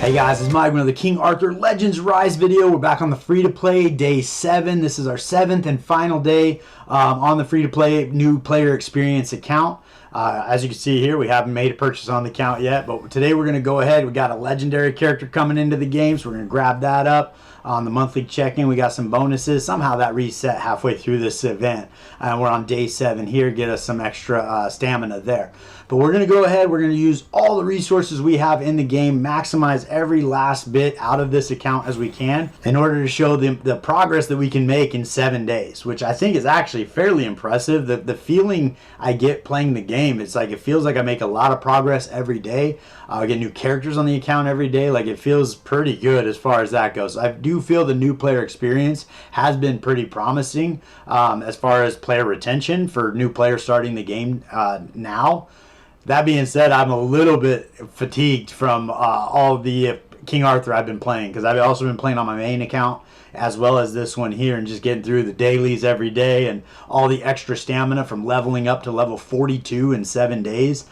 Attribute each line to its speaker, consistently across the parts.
Speaker 1: Hey guys, it's Mike with another King Arthur Legends Rise video. We're back on the free-to-play day 7. This is our 7th and final day on the free-to-play new player experience account. As you can see here, we haven't made a purchase on the account yet, but today we're going to go ahead. We got a legendary character coming into the game, so we're going to grab that up. On the monthly check-in, we got some bonuses. Somehow that reset halfway through this event. We're on day 7 here, get us some extra stamina there. But we're going to go ahead, we're going to use all the resources we have in the game, maximize every last bit out of this account as we can in order to show the progress that we can make in 7 days, which I think is actually fairly impressive. The feeling I get playing the game, it's like it feels like I make a lot of progress every day. I get new characters on the account every day. Like, it feels pretty good as far as that goes. I do feel the new player experience has been pretty promising as far as player retention for new players starting the game now. That being said, I'm a little bit fatigued from all the King Arthur I've been playing, because I've also been playing on my main account as well as this one here and just getting through the dailies every day and all the extra stamina from leveling up to level 42 in 7 days.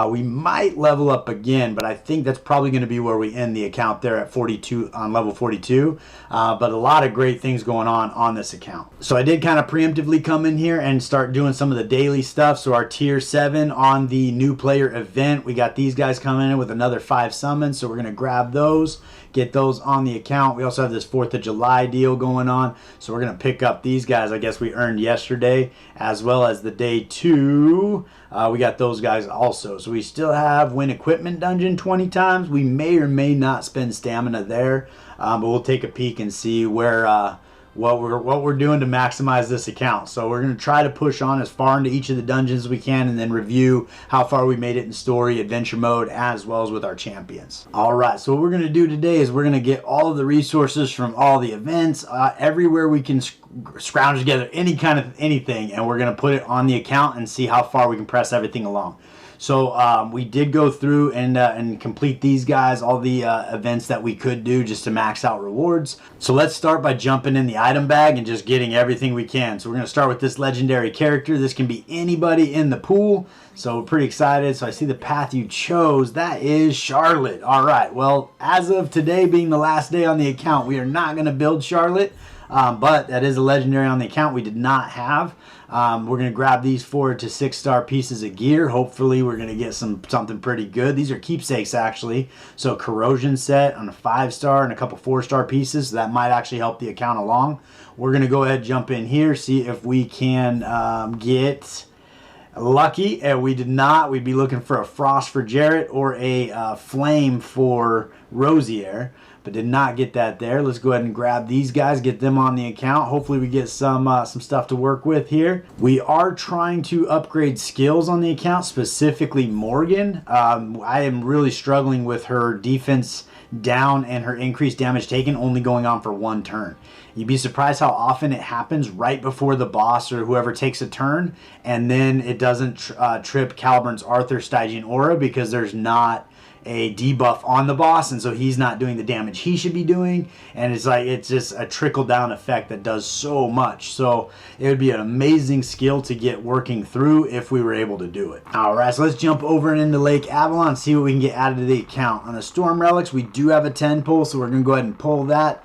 Speaker 1: We might level up again, but I think that's probably going to be where we end the account there at 42 on level 42. But a lot of great things going on this account. So I did kind of preemptively come in here and start doing some of the daily stuff. So our tier 7 on the new player event, we got these guys coming in with another 5 summons. So we're going to grab those, get those on the account. We also have this 4th of July deal going on, so we're going to pick up these guys I guess we earned yesterday, as well as the day 2. We got those guys also. So we still have win equipment dungeon 20 times. We may or may not spend stamina there, but we'll take a peek and see where what we're doing to maximize this account. So we're going to try to push on as far into each of the dungeons as we can, and then review how far we made it in story, adventure mode, as well as with our champions. Alright, so what we're going to do today is we're going to get all of the resources from all the events, everywhere we can scrounge together any kind of anything, and we're going to put it on the account and see how far we can press everything along. So we did go through and complete these guys, all the events that we could do just to max out rewards. So let's start by jumping in the item bag and just getting everything we can. So we're going to start with this legendary character. This can be anybody in the pool. So we're pretty excited. So I see the path you chose. That is Charlotte. All right. Well, as of today being the last day on the account, we are not going to build Charlotte. But that is a legendary on the account we did not have. We're going to grab these 4 to 6 star pieces of gear. Hopefully we're going to get something pretty good. These are keepsakes actually. So corrosion set on a 5 star and a couple 4 star pieces. So that might actually help the account along. We're going to go ahead and jump in here, see if we can get lucky. And we did not. We'd be looking for a frost for Jarrett or a flame for Rosier, but did not get that there. Let's go ahead and grab these guys, get them on the account. Hopefully we get some stuff to work with here. We are trying to upgrade skills on the account, specifically Morgan. I am really struggling with her defense down and her increased damage taken only going on for 1 turn. You'd be surprised how often it happens right before the boss or whoever takes a turn, and then it doesn't trip Caliburn's Arthur Stygian Aura because there's not a debuff on the boss, and so he's not doing the damage he should be doing, and it's just a trickle down effect that does so much. So it would be an amazing skill to get working through if we were able to do it. Alright, so let's jump over and into Lake Avalon and see what we can get added to the account. On the Storm Relics, we do have a 10 pull, so we're going to go ahead and pull that.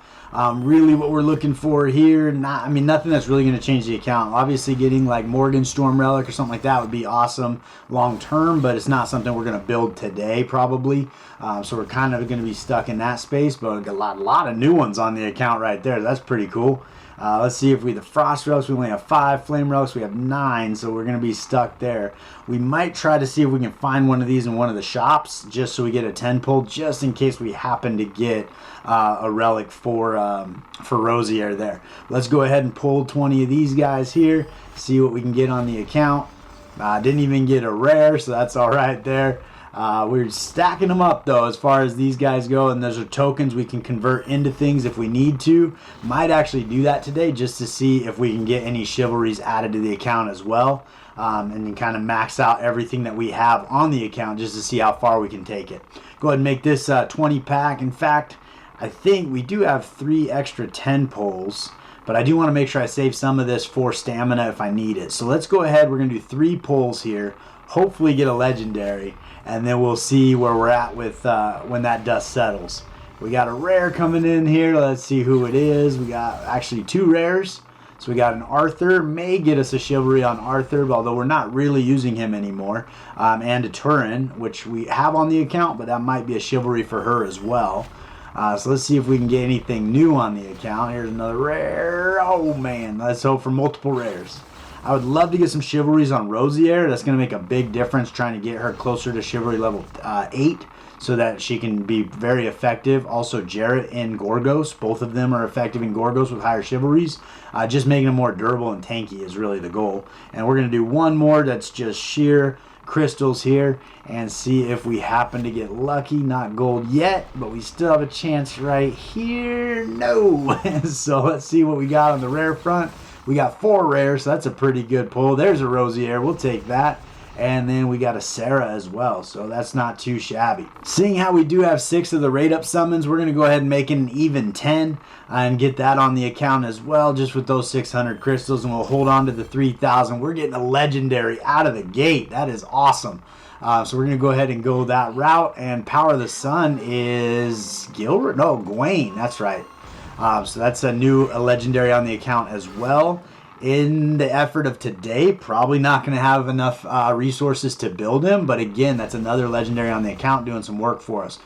Speaker 1: Really what we're looking for here, nothing that's really going to change the account. Obviously getting like Morgan Storm Relic or something like that would be awesome long term, but it's not something we're going to build today probably. So we're kind of going to be stuck in that space, but a lot of new ones on the account right there. That's pretty cool. Let's see if the Frost Relics, we only have 5, Flame Relics, we have 9, so we're going to be stuck there. We might try to see if we can find one of these in one of the shops, just so we get a 10 pull, just in case we happen to get a relic for Rosier there. Let's go ahead and pull 20 of these guys here, see what we can get on the account. Didn't even get a rare, so that's all right there. We're stacking them up though as far as these guys go, and those are tokens we can convert into things if we need to. Might actually do that today just to see if we can get any chivalries added to the account as well, and then kind of max out everything that we have on the account just to see how far we can take it. Go ahead and make this 20 pack. In fact, I think we do have 3 extra 10 pulls, but I do want to make sure I save some of this for stamina if I need it. So let's go ahead, we're going to do 3 pulls here, hopefully get a legendary, and then we'll see where we're at with when that dust settles. We got a rare coming in here. Let's see who it is. We got actually 2 rares. So we got an Arthur, may get us a Chivalry on Arthur, although we're not really using him anymore. And a Turin, which we have on the account, but that might be a Chivalry for her as well. So let's see if we can get anything new on the account. Here's another rare. Oh man, let's hope for multiple rares. I would love to get some Chivalries on Rosier. That's going to make a big difference trying to get her closer to Chivalry level 8. So that she can be very effective. Also, Jarrett and Gorgos, both of them are effective in Gorgos with higher chivalries. Just making them more durable and tanky is really the goal. And we're going to do one more that's just sheer crystals here and see if we happen to get lucky. Not gold yet, but we still have a chance right here. No. So let's see what we got on the rare front. We got 4 rares, so that's a pretty good pull. There's a Rosier. We'll take that. And then we got a Sarah as well, so that's not too shabby. Seeing how we do have 6 of the rate up summons, we're going to go ahead and make it an even 10 and get that on the account as well, just with those 600 crystals, and we'll hold on to the 3,000. We're getting a legendary out of the gate. That is awesome. So we're going to go ahead and go that route, and Power of the Sun is Gilbert? No, Gawain, that's right. So that's a new legendary on the account as well. In the effort of today, probably not going to have enough resources to build him, but again, that's another legendary on the account doing some work for us.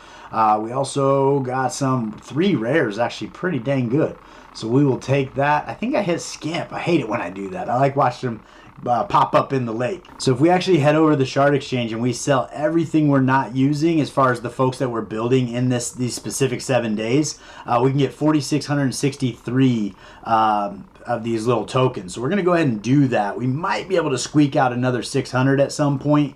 Speaker 1: We also got some 3 rares, actually pretty dang good, so we will take that. I think I hit skip. I hate it when I do that. I like watching them pop up in the lake. So if we actually head over to the Shard Exchange and we sell everything we're not using as far as the folks that we're building in these specific 7 days, we can get 4,663 of these little tokens. So we're going to go ahead and do that. We might be able to squeak out another 600 at some point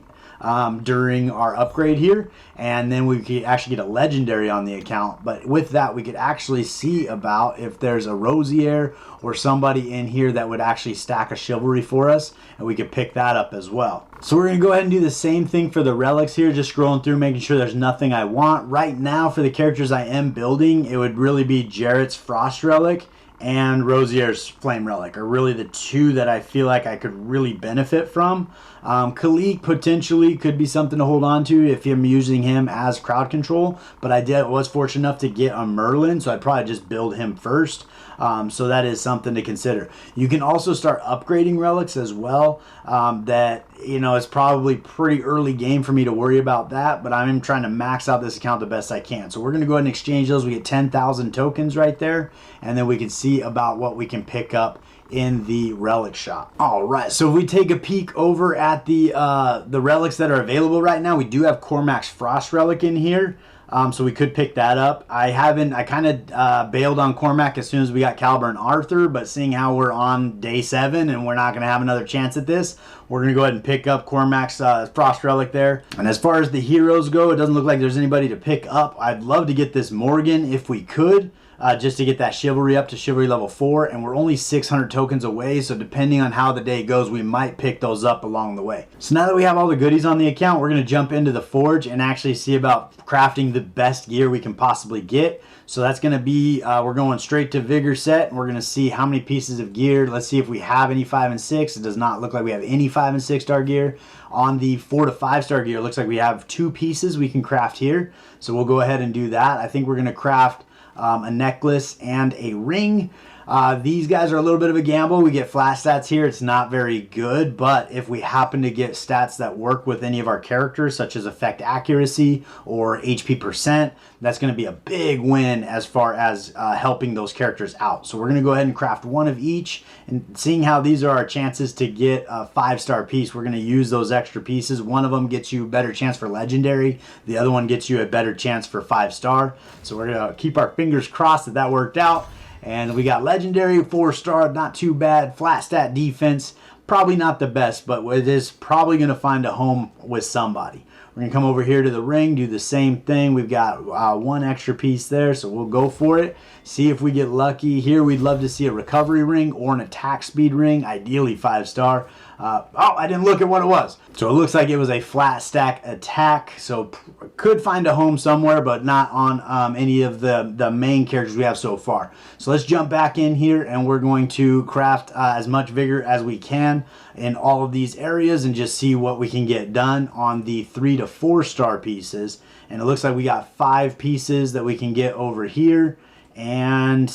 Speaker 1: during our upgrade here, and then we could actually get a legendary on the account. But with that, we could actually see about if there's a Rosier or somebody in here that would actually stack a Chivalry for us, and we could pick that up as well. So we're going to go ahead and do the same thing for the relics here, just scrolling through, making sure there's nothing I want. Right now, for the characters I am building, it would really be Jarrett's Frost Relic and Rosier's Flame Relic are really the 2 that I feel like I could really benefit from. Khalik potentially could be something to hold on to if I'm using him as crowd control, but I was fortunate enough to get a Merlin, so I'd probably just build him first. So that is something to consider. You can also start upgrading relics as well. That, you know, it's probably pretty early game for me to worry about that, but I'm trying to max out this account the best I can. So we're going to go ahead and exchange those. We get 10,000 tokens right there, and then we can see about what we can pick up in the relic shop. All right, so if we take a peek over at the relics that are available right now, we do have Cormac's Frost Relic in here. So we could pick that up. I kind of bailed on Cormac as soon as we got Caliber and Arthur, but seeing how we're on day 7 and we're not going to have another chance at this, we're going to go ahead and pick up Cormac's Frost Relic there. And as far as the heroes go, it doesn't look like there's anybody to pick up. I'd love to get this Morgan if we could. Just to get that Chivalry up to Chivalry level 4, and we're only 600 tokens away, so depending on how the day goes, we might pick those up along the way. So now that we have all the goodies on the account, we're going to jump into the Forge and actually see about crafting the best gear we can possibly get. So that's going to be, we're going straight to Vigor set, and we're going to see how many pieces of gear. Let's see if we have any 5 and 6. It does not look like we have any 5 and 6 star gear. On the 4 to 5 star gear, it looks like we have 2 pieces we can craft here. So we'll go ahead and do that. I think we're going to craft a necklace and a ring. These guys are a little bit of a gamble. We get flat stats here. It's not very good, but if we happen to get stats that work with any of our characters, such as effect accuracy or HP percent, that's going to be a big win as far as helping those characters out. So we're going to go ahead and craft 1 of each, and seeing how these are our chances to get a 5-star piece, we're going to use those extra pieces. One of them gets you a better chance for legendary. The other one gets you a better chance for 5-star. So we're going to keep our fingers crossed that that worked out. And we got legendary, 4-star, not too bad. Flat stat defense, probably not the best, but it is probably going to find a home with somebody. We're going to come over here to the ring, do the same thing. We've got 1 extra piece there, so we'll go for it. See if we get lucky. Here we'd love to see a recovery ring or an attack speed ring, ideally 5-star. Oh, I didn't look at what it was. So it looks like it was a flat stack attack. So could find a home somewhere, but not on any of the main characters we have so far. So let's jump back in here, and we're going to craft as much vigor as we can in all of these areas and just see what we can get done on the 3 to 4-star pieces. And it looks like we got 5 pieces that we can get over here, and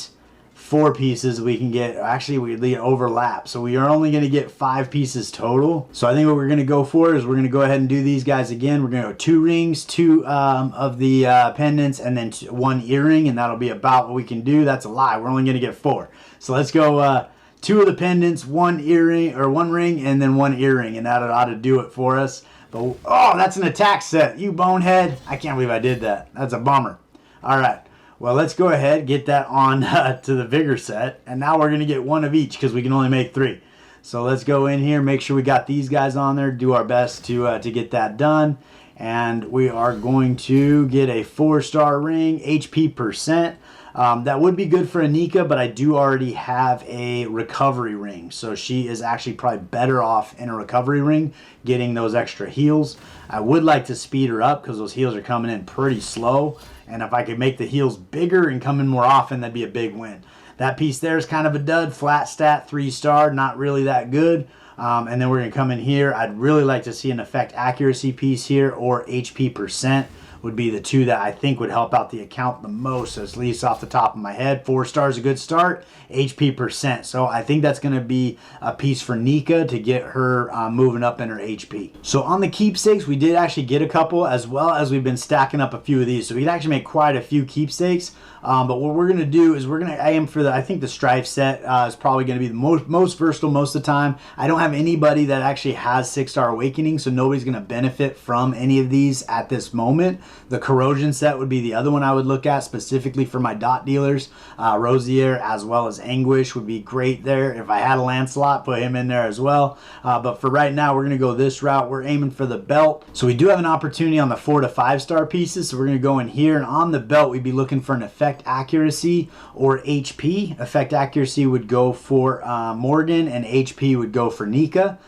Speaker 1: 4 pieces we can get. Actually, we overlap, so we are only going to get 5 pieces total. So I think what we're going to go for is we're going to go ahead and do these guys again. We're going to go 2 rings, 2 of the pendants, and then 1 earring, and that'll be about what we can do. That's a lie. We're only going to get 4. So let's go 2 of the pendants, 1 earring, or 1 ring, and then 1 earring, and that ought to do it for us. But oh, that's an attack set, you bonehead! I can't believe I did that. That's a bummer. All right. Well, let's go ahead, get that on to the vigor set, and now we're going to get 1 of each because we can only make 3. So let's go in here, make sure we got these guys on there, do our best to get that done, and we are going to get a 4-star ring, HP percent. That would be good for a Nika, but I do already have a recovery ring, so she is actually probably better off in a recovery ring, getting those extra heals. I would like to speed her up because those heals are coming in pretty slow. And if I could make the heals bigger and come in more often, that'd be a big win. That piece there is kind of a dud. Flat stat, 3-star, not really that good. And then we're going to come in here. I'd really like to see an effect accuracy piece here, or HP percent would be the 2 that I think would help out the account the most. So at least off the top of my head, 4 stars a good start, HP percent. So I think that's going to be a piece for Nika to get her moving up in her HP. So on the keepsakes, we did actually get a couple, as well as we've been stacking up a few of these. So we can actually make quite a few keepsakes. But what we're going to do is we're going to aim for I think the strife set is probably going to be the most versatile most of the time. I don't have anybody that actually has 6-star awakening, so nobody's going to benefit from any of these at this moment. The corrosion set would be the other one I would look at specifically for my dot dealers. Rosier as well as Anguish would be great there. If I had a Lancelot, put him in there as well. But for right now, we're going to go this route. We're aiming for the belt. So we do have an opportunity on the 4 to 5-star pieces. So we're going to go in here, and on the belt, we'd be looking for an effect accuracy or HP. Effect accuracy would go for Morgan, and HP would go for Nika.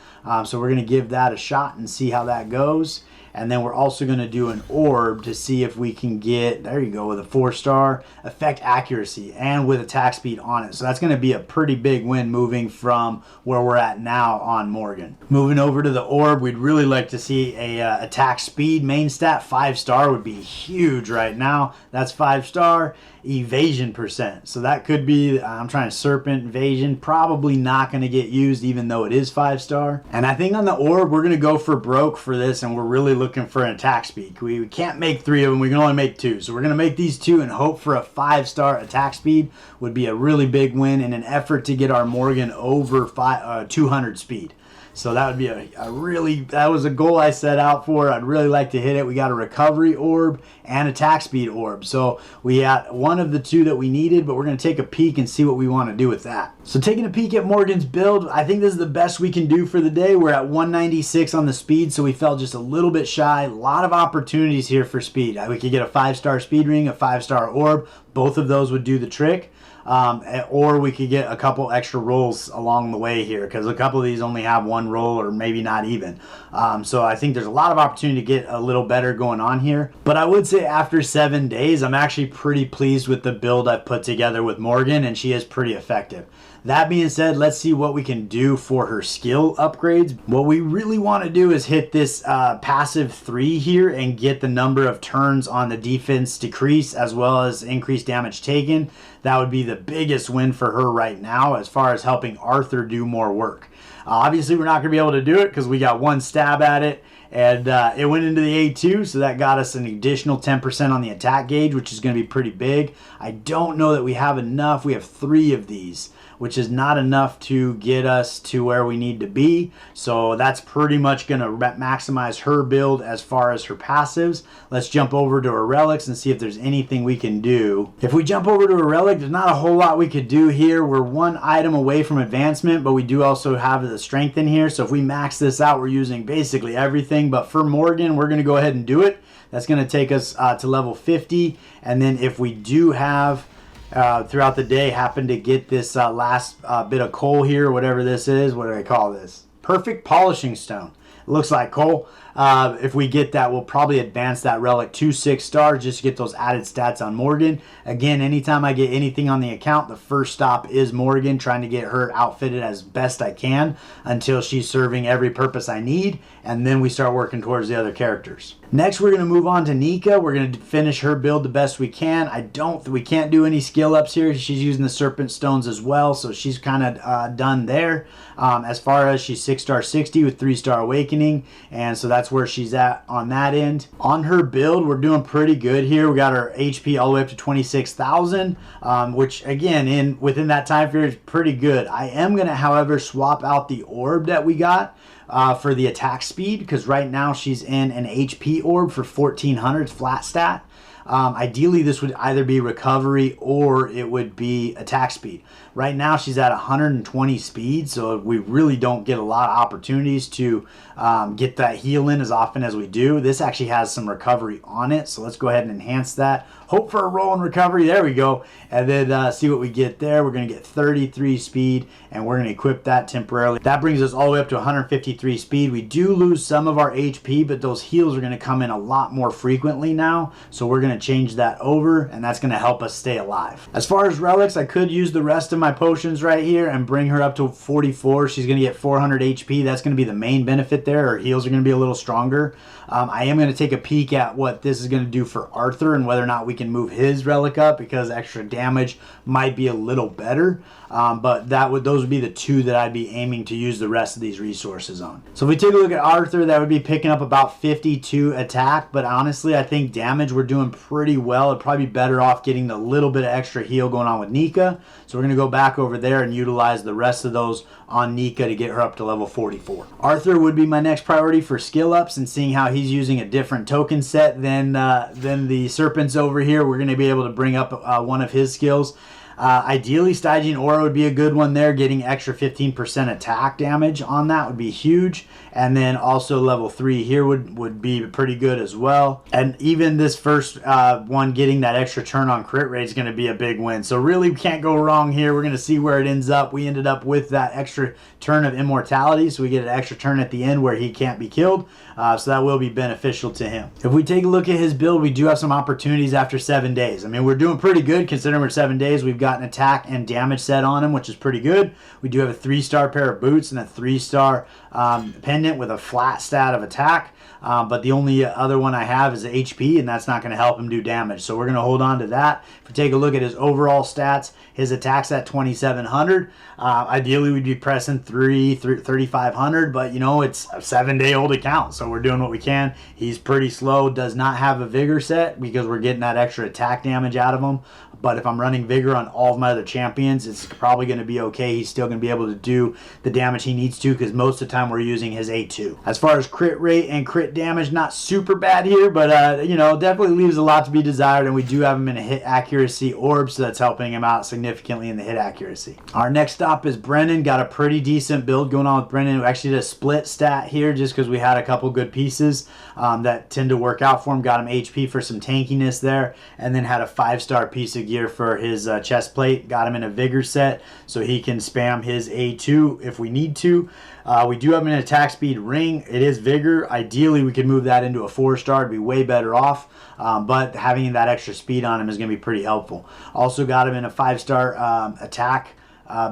Speaker 1: So we're going to give that a shot and see how that goes. And then we're also going to do an orb to see if we can get, there you go, with a 4-star effect accuracy and with attack speed on it. So that's going to be a pretty big win moving from where we're at now on Morgan. Moving over to the orb, we'd really like to see a attack speed main stat. 5-star would be huge right now. That's 5-star. Evasion percent. So that could be, I'm trying to serpent evasion, probably not going to get used even though it is 5-star. And I think on the orb, we're going to go for broke for this, and we're really looking for an attack speed. We can't make 3 of them, we can only make 2. So we're going to make these 2 and hope for a 5-star attack speed. Would be a really big win in an effort to get our Morgan over 200 speed. So that would be that was a goal I set out for. I'd really like to hit it. We got a recovery orb and attack speed orb. So we had one of the 2 that we needed, but we're going to take a peek and see what we want to do with that. So taking a peek at Morgan's build, I think this is the best we can do for the day. We're at 196 on the speed, so we fell just a little bit shy. A lot of opportunities here for speed. We could get a 5-star speed ring, a 5-star orb. Both of those would do the trick. Or we could get a couple extra rolls along the way here, because a couple of these only have 1 roll, or maybe not even. So I think there's a lot of opportunity to get a little better going on here. But I would say after 7 days, I'm actually pretty pleased with the build I've put together with Morgan, and she is pretty effective. That being said, let's see what we can do for her skill upgrades. What we really want to do is hit this passive 3 here and get the number of turns on the defense decrease as well as increased damage taken. That would be the biggest win for her right now as far as helping Arthur do more work. Obviously, we're not going to be able to do it because we got 1 stab at it. And it went into the A2, so that got us an additional 10% on the attack gauge, which is going to be pretty big. I don't know that we have enough. We have 3 of these, which is not enough to get us to where we need to be. So that's pretty much going to maximize her build as far as her passives. Let's jump over to her relics and see if there's anything we can do. If we jump over to a relic, there's not a whole lot we could do here. We're 1 item away from advancement, but we do also have the strength in here. So if we max this out, we're using basically everything. But for Morgan, we're going to go ahead and do it. That's going to take us to level 50. And then if we do have throughout the day happen to get this last bit of coal here, whatever this is, what do I call this? Perfect polishing stone. It looks like coal. If we get that, we'll probably advance that relic to 6 stars just to get those added stats on Morgan. Again, anytime I get anything on the account, the first stop is Morgan, trying to get her outfitted as best I can until she's serving every purpose I need, and then we start working towards the other characters. Next, we're going to move on to Nika. We're going to finish her build the best we can. We can't do any skill ups here. She's using the Serpent Stones as well, so she's kind of done there. As far as she's 6-star 60 with 3-star Awakening, and so that's where she's at on that end. On her build, we're doing pretty good here. We got her HP all the way up to 26,000, which again, within that time period is pretty good. I am going to, however, swap out the orb that we got for the attack speed, because right now she's in an HP orb for 1400 flat stat. Ideally, this would either be recovery or it would be attack speed. Right now, she's at 120 speed, so we really don't get a lot of opportunities to get that heal in as often as we do. This actually has some recovery on it, so let's go ahead and enhance that. Hope for a roll in recovery. There we go. And then see what we get there. We're going to get 33 speed, and we're going to equip that temporarily. That brings us all the way up to 153 speed. We do lose some of our HP, but those heals are going to come in a lot more frequently now, so we're going to change that over, and that's going to help us stay alive. As far as relics, I could use the rest of my potions right here and bring her up to 44. She's going to get 400 HP. That's going to be the main benefit there. Her heals are going to be a little stronger. I am going to take a peek at what this is going to do for Arthur and whether or not we can move his relic up, because extra damage might be a little better. But those would be the two that I'd be aiming to use the rest of these resources on. So if we take a look at Arthur, that would be picking up about 52 attack, but honestly I think damage we're doing pretty well. It'd probably be better off getting the little bit of extra heal going on with Nika. So we're going to go back over there and utilize the rest of those on Nika to get her up to level 44. Arthur would be my next priority for skill ups, and seeing how he's using a different token set than the serpents over here, we're going to be able to bring up one of his skills. Ideally, Stygian Aura would be a good one there. Getting extra 15% attack damage on that would be huge. And then also level 3 here would be pretty good as well. And even this first one, getting that extra turn on crit rate is going to be a big win. So really can't go wrong here. We're going to see where it ends up. We ended up with that extra turn of immortality, so we get an extra turn at the end where he can't be killed. So that will be beneficial to him. If we take a look at his build, we do have some opportunities after 7 days. I mean, we're doing pretty good considering we're 7 days. We've got an attack and damage set on him, which is pretty good. We do have a 3-star pair of boots and a 3-star pendant with a flat stat of attack. But the only other one I have is HP, and that's not going to help him do damage. So we're going to hold on to that. If we take a look at his overall stats, his attack's at 2,700. Ideally, we'd be pressing 3,500, but you know, it's a 7-day-old account, so we're doing what we can. He's pretty slow, does not have a vigor set because we're getting that extra attack damage out of him. But if I'm running vigor on all of my other champions, it's probably going to be okay. He's still going to be able to do the damage he needs to, because most of the time we're using his A2. As far as crit rate and crit damage, not super bad here, but you know, definitely leaves a lot to be desired, and we do have him in a hit accuracy orb, so that's helping him out significantly in the hit accuracy. Our next stop is Brennan. Got a pretty decent build going on with Brennan. We actually did a split stat here just because we had a couple good pieces that tend to work out for him. Got him HP for some tankiness there, and then had a 5-star piece of gear for his chest plate. Got him in a vigor set so he can spam his A2 if we need to. We do have an attack speed ring. It is vigor. Ideally, we could move that into a 4-star. It'd be way better off. But having that extra speed on him is going to be pretty helpful. Also got him in a 5-star attack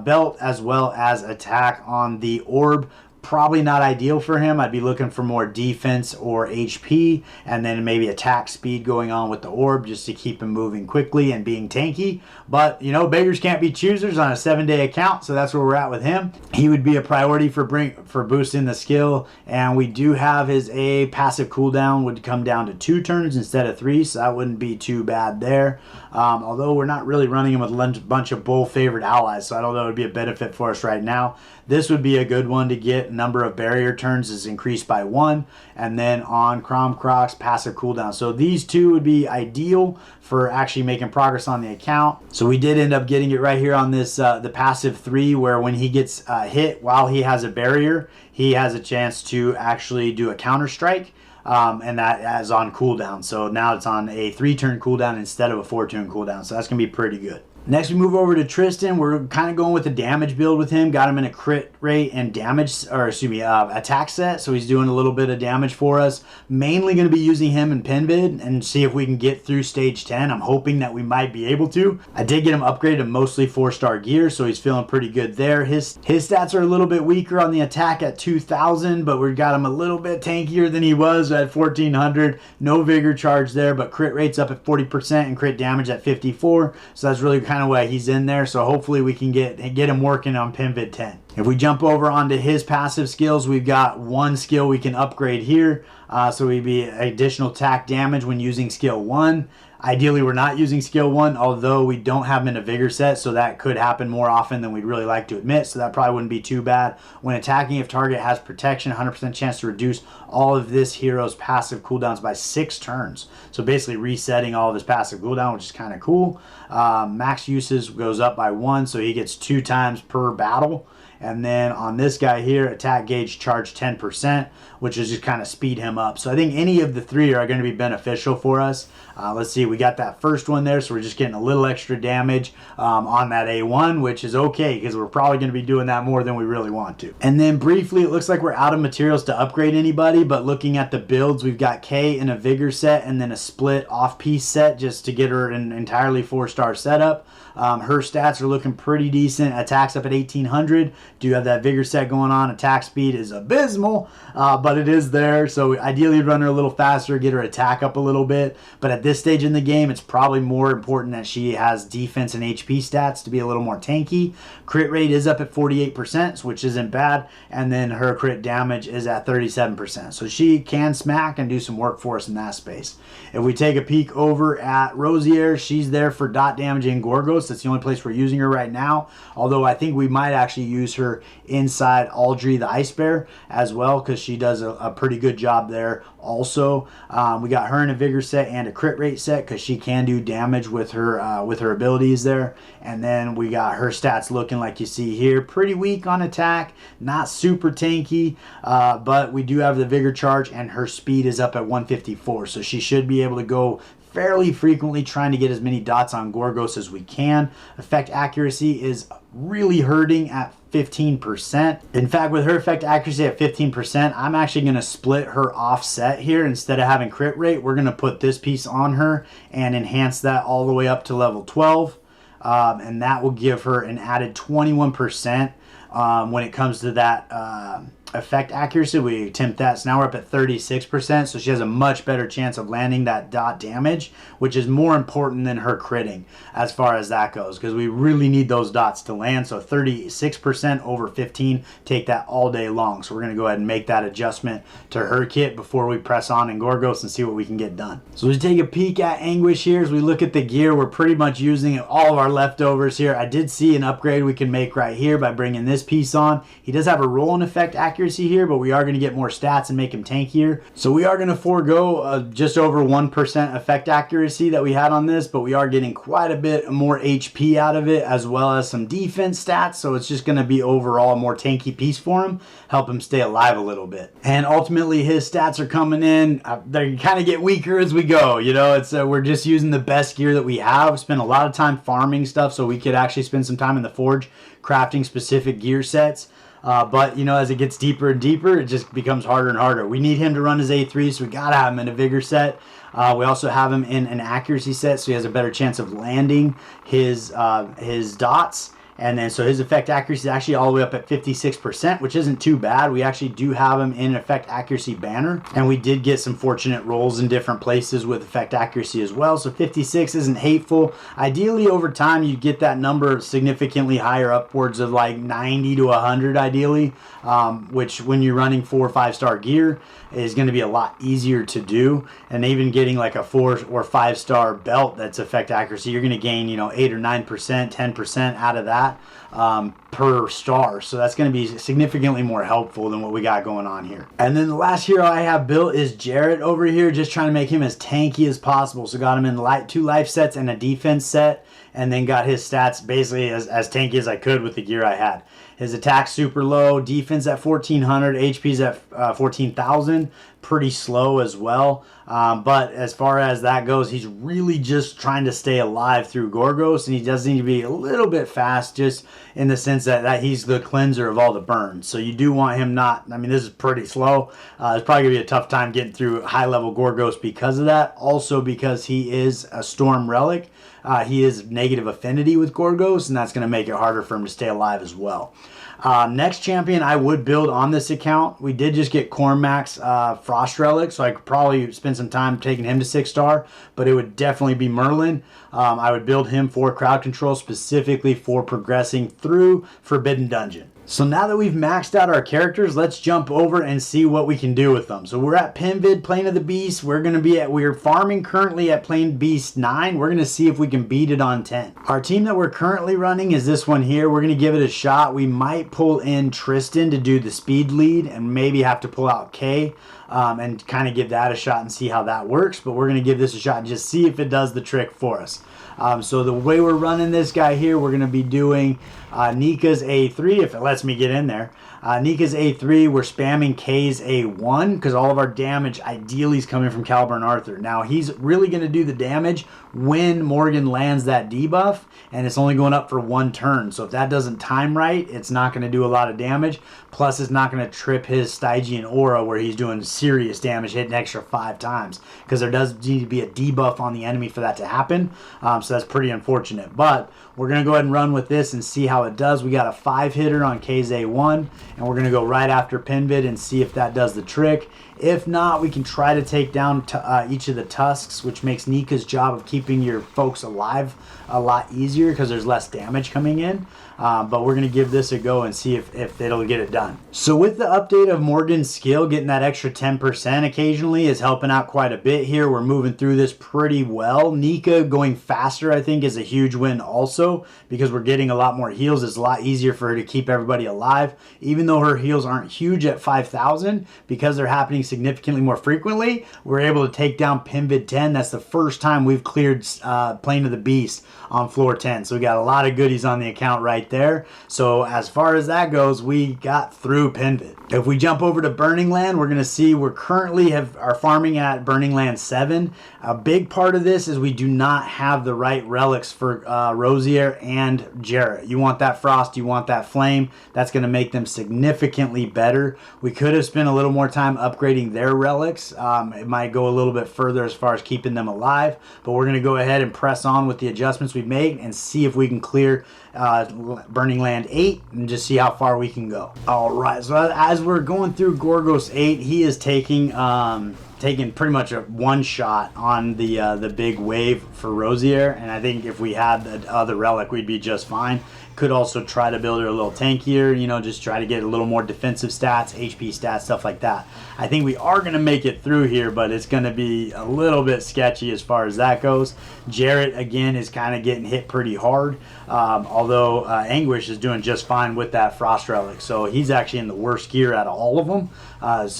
Speaker 1: belt, as well as attack on the orb. Probably not ideal for him. I'd be looking for more defense or HP, and then maybe attack speed going on with the orb just to keep him moving quickly and being tanky. But you know, beggars can't be choosers on a 7-day account, so that's where we're at with him. He would be a priority for boosting the skill, and we do have his A passive cooldown would come down to 2 turns instead of 3, so that wouldn't be too bad there. Although we're not really running him with a bunch of bull favored allies, so I don't know it would be a benefit for us right now. This would be a good one to get. Number of barrier turns is increased by 1, and then on Crom Croc's passive cooldown. So these two would be ideal for actually making progress on the account. So we did end up getting it right here on this the passive 3, where when he gets hit while he has a barrier, he has a chance to actually do a counter strike. And that is on cooldown. So now it's on a 3-turn cooldown instead of a 4-turn cooldown. So that's going to be pretty good. Next, we move over to Tristan. We're kind of going with the damage build with him. Got him in a crit rate and damage, or excuse me, attack set. So he's doing a little bit of damage for us. Mainly going to be using him in Pinvid and see if we can get through stage 10. I'm hoping that we might be able to. I did get him upgraded to mostly 4-star gear, so he's feeling pretty good there. His stats are a little bit weaker on the attack at 2,000, but we got him a little bit tankier than he was at 1,400. No vigor charge there, but crit rate's up at 40% and crit damage at 54. So that's really kind of why he's in there. So hopefully we can get him working on Pinvid 10. If we jump over onto his passive skills, we've got one skill we can upgrade here. So we'd be additional attack damage when using skill 1. Ideally, we're not using skill 1, although we don't have him in a vigor set, so that could happen more often than we'd really like to admit, so that probably wouldn't be too bad. When attacking, if target has protection, 100% chance to reduce all of this hero's passive cooldowns by 6 turns. So basically resetting all of his passive cooldown, which is kind of cool. Max uses goes up by 1, so he gets 2 times per battle. And then on this guy here, attack gauge charge 10%, which is just kind of speed him up. So I think any of the 3 are going to be beneficial for us. Let's see, we got that first one there, so we're just getting a little extra damage on that A1, which is okay because we're probably going to be doing that more than we really want to. And then briefly, it looks like we're out of materials to upgrade anybody, but looking at the builds, we've got Kay in a vigor set and then a split off-piece set just to get her an entirely 4-star setup. Her stats are looking pretty decent. Attacks up at 1,800. Do have that vigor set going on. Attack speed is abysmal, but it is there. So ideally run her a little faster, get her attack up a little bit. But at this stage in the game, it's probably more important that she has defense and HP stats to be a little more tanky. Crit rate is up at 48%, which isn't bad. And then her crit damage is at 37%. So she can smack and do some work for us in that space. If we take a peek over at Rosier, she's there for dot damage in Gorgos. That's the only place we're using her right now. Although I think we might actually use her inside Aldry the Ice Bear as well, because she does a pretty good job there also. We got her in a vigor set and a crit rate set because she can do damage with her abilities there. And then we got her stats looking like you see here, pretty weak on attack, not super tanky, but we do have the vigor charge and her speed is up at 154, so she should be able to go fairly frequently, trying to get as many dots on Gorgos as we can. Effect accuracy is really hurting at 15%. In fact, with her effect accuracy at 15%, I'm actually going to split her offset here. Instead of having crit rate, we're going to put this piece on her and enhance that all the way up to level 12. And that will give her an added 21% when it comes to that effect accuracy. We attempt that, so now we're up at 36%, so she has a much better chance of landing that dot damage, which is more important than her critting as far as that goes, because we really need those dots to land. So 36% over 15, take that all day long. So we're going to go ahead and make that adjustment to her kit before we press on in Gorgos and see what we can get done. So we take a peek at Anguish here. As we look at the gear, we're pretty much using all of our leftovers here. I did see an upgrade we can make right here by bringing this piece on. He does have a rolling effect accuracy here, but we are going to get more stats and make him tankier. So we are going to forego just over 1% effect accuracy that we had on this, but we are getting quite a bit more HP out of it, as well as some defense stats. So it's just going to be overall a more tanky piece for him, help him stay alive a little bit. And ultimately his stats are coming in. They kind of get weaker as we go. You know, it's we're just using the best gear that we have. We spend a lot of time farming stuff, so we could actually spend some time in the forge crafting specific gear sets. But, you know, as it gets deeper and deeper, it just becomes harder and harder. We need him to run his A3, so we got to have him in a vigor set. We also have him in an accuracy set, so he has a better chance of landing his dots. And then so his effect accuracy is actually all the way up at 56%, which isn't too bad. We actually do have him in an effect accuracy banner, and we did get some fortunate rolls in different places with effect accuracy as well. So 56 isn't hateful. Ideally over time you get that number significantly higher, upwards of like 90 to 100 ideally, which when you're running 4 or 5-star gear is going to be a lot easier to do. And even getting like a 4 or 5-star belt that's effect accuracy, you're going to gain, you know, 8 or 9%, 10% out of that per star. So that's going to be significantly more helpful than what we got going on here. And then the last hero I have built is Jarrett over here, just trying to make him as tanky as possible. So got him in 2 life sets and a defense set, and then got his stats basically as tanky as I could with the gear I had. His attack's super low, defense at 1,400, HP's at 14,000, pretty slow as well. But as far as that goes, he's really just trying to stay alive through Gorgos, and he does need to be a little bit fast, just in the sense that he's the cleanser of all the burns. So you do want him not, I mean, this is pretty slow. It's probably going to be a tough time getting through high-level Gorgos because of that. Also because he is a Storm Relic. He is negative affinity with Gorgos, and that's going to make it harder for him to stay alive as well. Next champion I would build on this account, we did just get Cormac's Frost Relic, so I could probably spend some time taking him to 6-star, but it would definitely be Merlin. I would build him for crowd control, specifically for progressing through Forbidden Dungeon. So now that we've maxed out our characters, let's jump over and see what we can do with them. So we're at Pinvid, Plane of the Beast. We're farming currently at Plane Beast 9. We're going to see if we can beat it on 10. Our team that we're currently running is this one here. We're going to give it a shot. We might pull in Tristan to do the speed lead and maybe have to pull out Kay and kind of give that a shot and see how that works. But we're going to give this a shot and just see if it does the trick for us. So the way we're running this guy here, we're going to be doing Nika's A3, if it lets me get in there. Nika's A3, we're spamming K's A1 because all of our damage ideally is coming from Caliburn Arthur. Now, he's really going to do the damage when Morgan lands that debuff, and it's only going up for 1 turn. So if that doesn't time right, it's not going to do a lot of damage. Plus, it's not going to trip his Stygian Aura where he's doing serious damage, hitting extra 5 times. Because there does need to be a debuff on the enemy for that to happen. So that's pretty unfortunate. But we're going to go ahead and run with this and see how it does. We got a 5-hitter on K's A1, and we're going to go right after Pinvid and see if that does the trick. If not, we can try to take down each of the tusks, which makes Nika's job of keeping your folks alive a lot easier because there's less damage coming in. But we're going to give this a go and see if it'll get it done. So with the update of Morgan's skill, getting that extra 10% occasionally is helping out quite a bit here. We're moving through this pretty well. Nika going faster, I think, is a huge win also because we're getting a lot more heals. It's a lot easier for her to keep everybody alive. Even though her heals aren't huge at 5,000, because they're happening significantly more frequently, we're able to take down Pinvid 10. That's the first time we've cleared Plane of the Beast on floor 10. So we got a lot of goodies on the account right there. So as far as that goes, we got through Pinvid. If we jump over to Burning Land, we're going to see we're currently are farming at Burning Land 7. A big part of this is we do not have the right relics for Rosier and Jarrett. You want that Frost, you want that Flame. That's going to make them significantly better. We could have spent a little more time upgrading their relics. It might go a little bit further as far as keeping them alive, but we're going to go ahead and press on with the adjustments we've made and see if we can clear Burning Land 8 and just see how far we can go. All right, so as we're going through Gorgos 8, he is taking pretty much a one shot on the big wave for Rosier, and I think if we had the other relic, we'd be just fine. Could also try to build her a little tankier, you know, just try to get a little more defensive stats, HP stats, stuff like that. I think we are going to make it through here, but it's going to be a little bit sketchy as far as that goes. Jarrett, again, is kind of getting hit pretty hard, although Anguish is doing just fine with that Frost Relic. So he's actually in the worst gear out of all of them,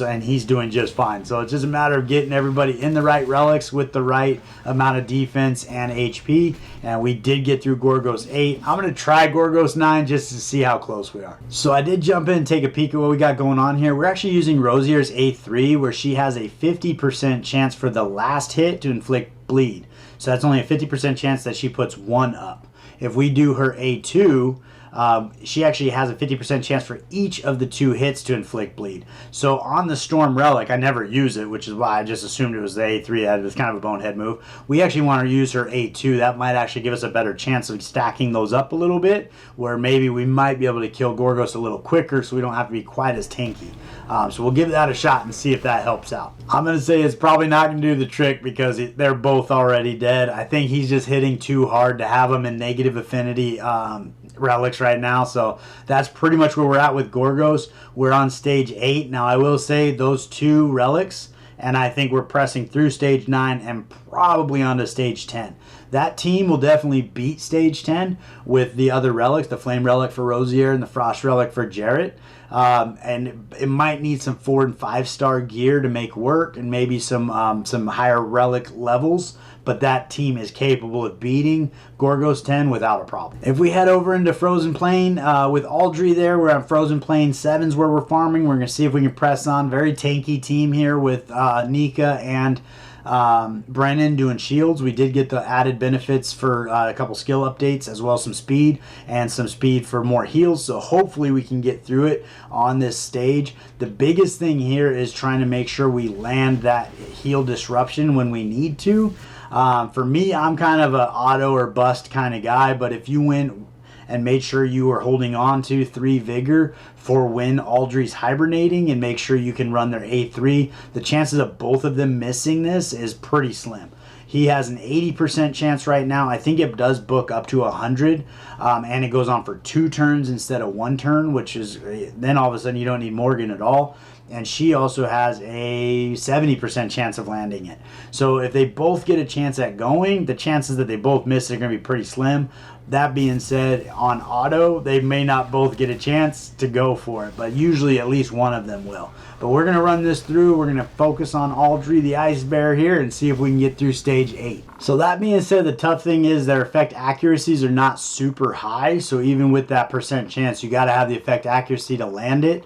Speaker 1: and he's doing just fine. So it's just a matter of getting everybody in the right relics with the right amount of defense and HP, and we did get through Gorgos 8. I'm going to try Gorgos 9 just to see how close we are. So I did jump in and take a peek at what we got going on here. We're actually using Rosier's A3, where she has a 50% chance for the last hit to inflict bleed. So that's only a 50% chance that she puts 1 up. If we do her A2, she actually has a 50% chance for each of the 2 hits to inflict bleed. So on the Storm Relic, I never use it, which is why I just assumed it was the A3. That was kind of a bonehead move. We actually want to use her A2. That might actually give us a better chance of stacking those up a little bit, where maybe we might be able to kill Gorgos a little quicker so we don't have to be quite as tanky. So we'll give that a shot and see if that helps out. I'm going to say it's probably not going to do the trick because they're both already dead. I think he's just hitting too hard to have them in negative affinity relics right now. So that's pretty much where we're at with Gorgos. We're on stage 8. Now I will say those 2 relics, and I think we're pressing through stage 9 and probably onto stage 10. That team will definitely beat stage 10 with the other relics, the Flame Relic for Rosier and the Frost Relic for Jarrett. And it might need some 4- and 5-star gear to make work, and maybe some higher relic levels. but that team is capable of beating Gorgos 10 without a problem. If we head over into Frozen Plain with Aldry there, we're at Frozen Plain 7's where we're farming. We're going to see if we can press on. Very tanky team here with Nika and Brennan doing shields. We did get the added benefits for a couple skill updates, as well as some speed for more heals, so hopefully we can get through it on this stage. The biggest thing here is trying to make sure we land that heal disruption when we need to. For me, I'm kind of an auto or bust kind of guy, but if you went and made sure you are holding on to 3 vigor for when Aldry's hibernating and make sure you can run their A3, the chances of both of them missing this is pretty slim. He has an 80% chance right now. I think it does book up to 100, and it goes on for 2 turns instead of 1 turn, which is then all of a sudden you don't need Morgan at all. And she also has a 70% chance of landing it. So if they both get a chance at going, the chances that they both miss are going to be pretty slim. That being said, on auto, they may not both get a chance to go for it, but usually at least one of them will. But we're going to run this through. We're going to focus on Aldry, the Ice Bear here, and see if we can get through stage 8. So that being said, the tough thing is their effect accuracies are not super high. So even with that percent chance, you got to have the effect accuracy to land it.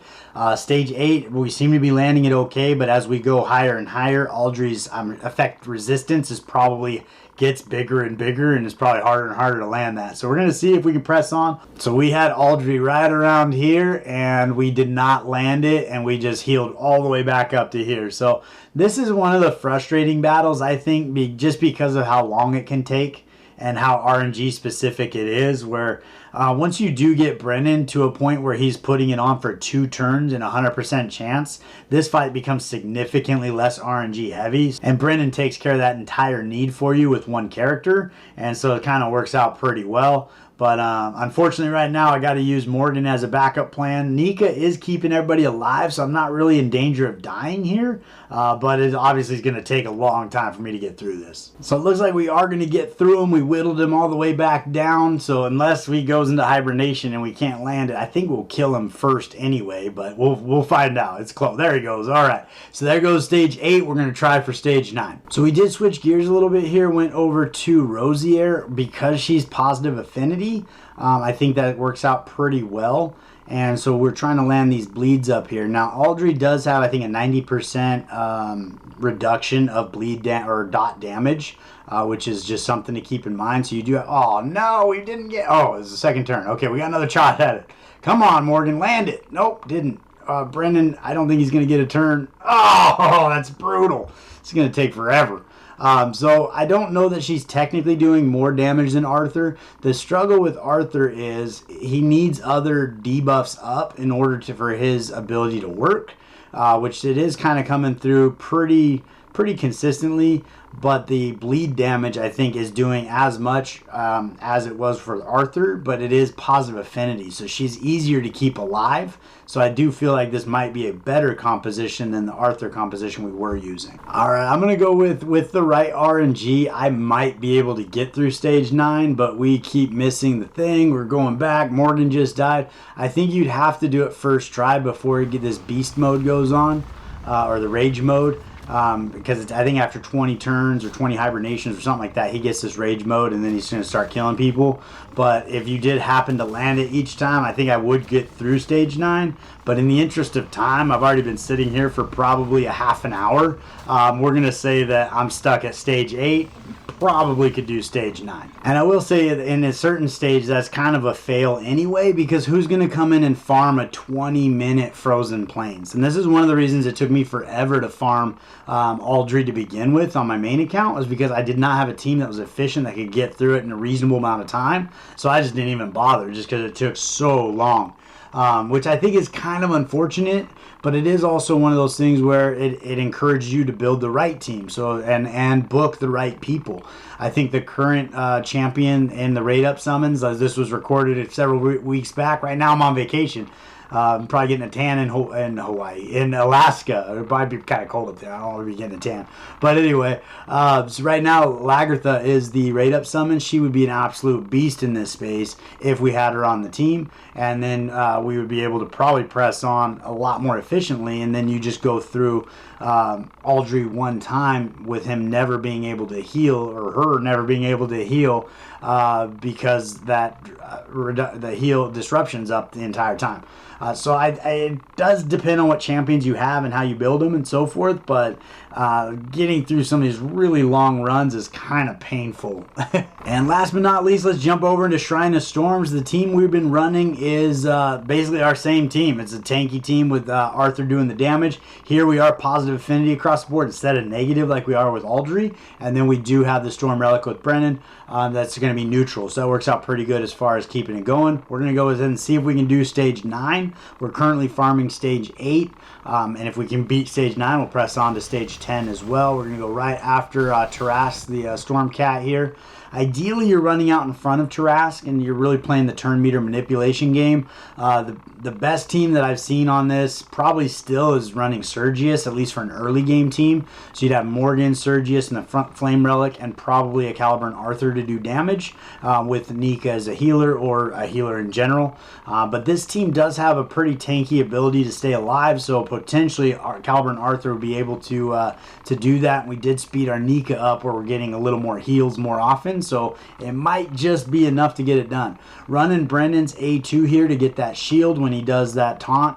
Speaker 1: Stage 8, we seem to be landing it okay, but as we go higher and higher, Aldry's effect resistance is probably gets bigger and bigger, and it's probably harder and harder to land that. So we're going to see if we can press on. So we had Aldry right around here, and we did not land it, and we just healed all the way back up to here. So this is one of the frustrating battles, I think, just because of how long it can take and how RNG specific it is, where once you do get Brennan to a point where he's putting it on for 2 turns and 100% chance, this fight becomes significantly less RNG heavy, and Brennan takes care of that entire need for you with 1 character, and so it kind of works out pretty well. But unfortunately right now I got to use Morgan as a backup plan. Nika is keeping everybody alive, so I'm not really in danger of dying here. But it obviously is going to take a long time for me to get through this. So it looks like we are going to get through him. We whittled him all the way back down. So unless he goes into hibernation and we can't land it, I think we'll kill him first anyway. But we'll find out. It's close. There he goes. All right. So there goes stage 8. We're going to try for stage 9. So we did switch gears a little bit here. Went over to Rosier because she's positive affinity. I think that works out pretty well. And so we're trying to land these bleeds up here. Now, Aldry does have, I think, a 90% reduction of bleed or dot damage, which is just something to keep in mind. So you do have, oh, no, we didn't get, oh, it's the second turn. Okay, we got another shot at it. Come on, Morgan, land it. Nope, didn't. Brennan, I don't think he's going to get a turn. Oh, that's brutal. It's going to take forever. So I don't know that she's technically doing more damage than Arthur. The struggle with Arthur is he needs other debuffs up in order for his ability to work, which it is kind of coming through pretty consistently. But the bleed damage, I think, is doing as much as it was for Arthur, but it is positive affinity, so she's easier to keep alive. So I do feel like this might be a better composition than the Arthur composition we were using. All right, I'm going to go with the right RNG. I might be able to get through stage 9, but we keep missing the thing. We're going back. Morgan just died. I think you'd have to do it first try before this beast mode goes on, or the rage mode. Because I think after 20 turns or 20 hibernations or something like that, he gets this rage mode and then he's going to start killing people. But if you did happen to land it each time, I think I would get through stage 9. But in the interest of time, I've already been sitting here for probably a half an hour. We're going to say that I'm stuck at stage 8. Probably could do stage 9. And I will say in a certain stage that's kind of a fail anyway, because who's going to come in and farm a 20-minute Frozen Plains? And this is one of the reasons it took me forever to farm Aldry to begin with on my main account, was because I did not have a team that was efficient that could get through it in a reasonable amount of time. So I just didn't even bother just because it took so long. Which I think is kind of unfortunate, but it is also one of those things where it encouraged you to build the right team, so and book the right people. I think the current champion in the raid up summons, as this was recorded several weeks back, right now I'm on vacation, Probably getting a tan in Hawaii. In Alaska, it'd probably be kind of cold up there. I don't want to be getting a tan. But anyway, so right now, Lagartha is the rate up summon. She would be an absolute beast in this space if we had her on the team. And then we would be able to probably press on a lot more efficiently. And then you just go through Aldry one time with him never being able to heal, or her never being able to heal, because that the heal disruption's up the entire time. So it does depend on what champions you have and how you build them and so forth, but getting through some of these really long runs is kind of painful. And last but not least, let's jump over into Shrine of Storms. The team we've been running is basically our same team. It's a tanky team with Arthur doing the damage. Here we are positive affinity across the board instead of negative like we are with Aldry. And then we do have the Storm Relic with Brennan. That's going to be neutral. So that works out pretty good as far as keeping it going. We're going to go ahead and see if we can do stage 9. We're currently farming stage 8. And if we can beat stage 9, we'll press on to stage 10 as well. We're going to go right after Tarask, the Stormcat here. Ideally, you're running out in front of Tarask, and you're really playing the turn meter manipulation game. The best team that I've seen on this probably still is running Sergius, at least for an early game team. So you'd have Morgan, Sergius, and the front Flame Relic, and probably a Caliber and Arthur to do damage, with Nika as a healer or a healer in general. But this team does have a pretty tanky ability to stay alive, so potentially Caliber and Arthur would be able to do that. And we did speed our Nika up where we're getting a little more heals more often, so it might just be enough to get it done. Running Brennan's A2 here to get that shield when he does that taunt.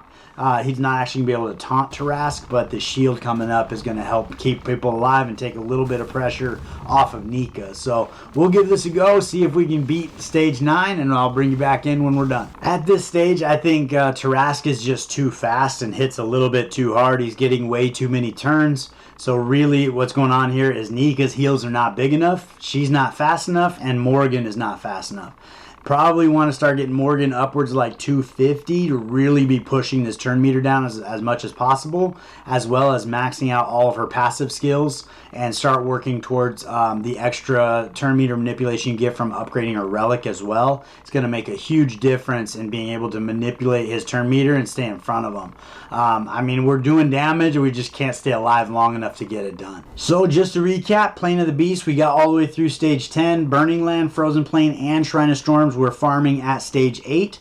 Speaker 1: He's not actually going to be able to taunt Tarask, but the shield coming up is going to help keep people alive and take a little bit of pressure off of Nika. So we'll give this a go, see if we can beat stage 9, and I'll bring you back in when we're done. At this stage, I think Tarask is just too fast and hits a little bit too hard. He's getting way too many turns. So really what's going on here is Nika's heals are not big enough, she's not fast enough, and Morgan is not fast enough. Probably want to start getting Morgan upwards of like 250 to really be pushing this turn meter down as much as possible, as well as maxing out all of her passive skills and start working towards the extra turn meter manipulation you get from upgrading her relic as well. It's going to make a huge difference in being able to manipulate his turn meter and stay in front of him. I mean, we're doing damage and we just can't stay alive long enough to get it done. So just to recap, Plane of the Beast, we got all the way through stage 10, Burning Land, Frozen Plain, and Shrine of Storms. We're farming at stage 8.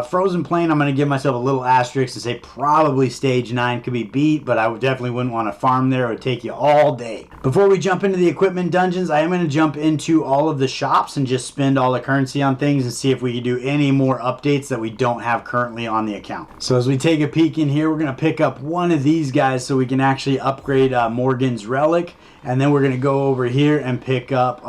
Speaker 1: Frozen Plain, I'm going to give myself a little asterisk to say probably stage 9 could be beat, but I definitely wouldn't want to farm there. It would take you all day. Before we jump into the equipment dungeons, I am going to jump into all of the shops and just spend all the currency on things and see if we can do any more updates that we don't have currently on the account. So as we take a peek in here, we're going to pick up one of these guys so we can actually upgrade Morgan's Relic. And then we're going to go over here and pick up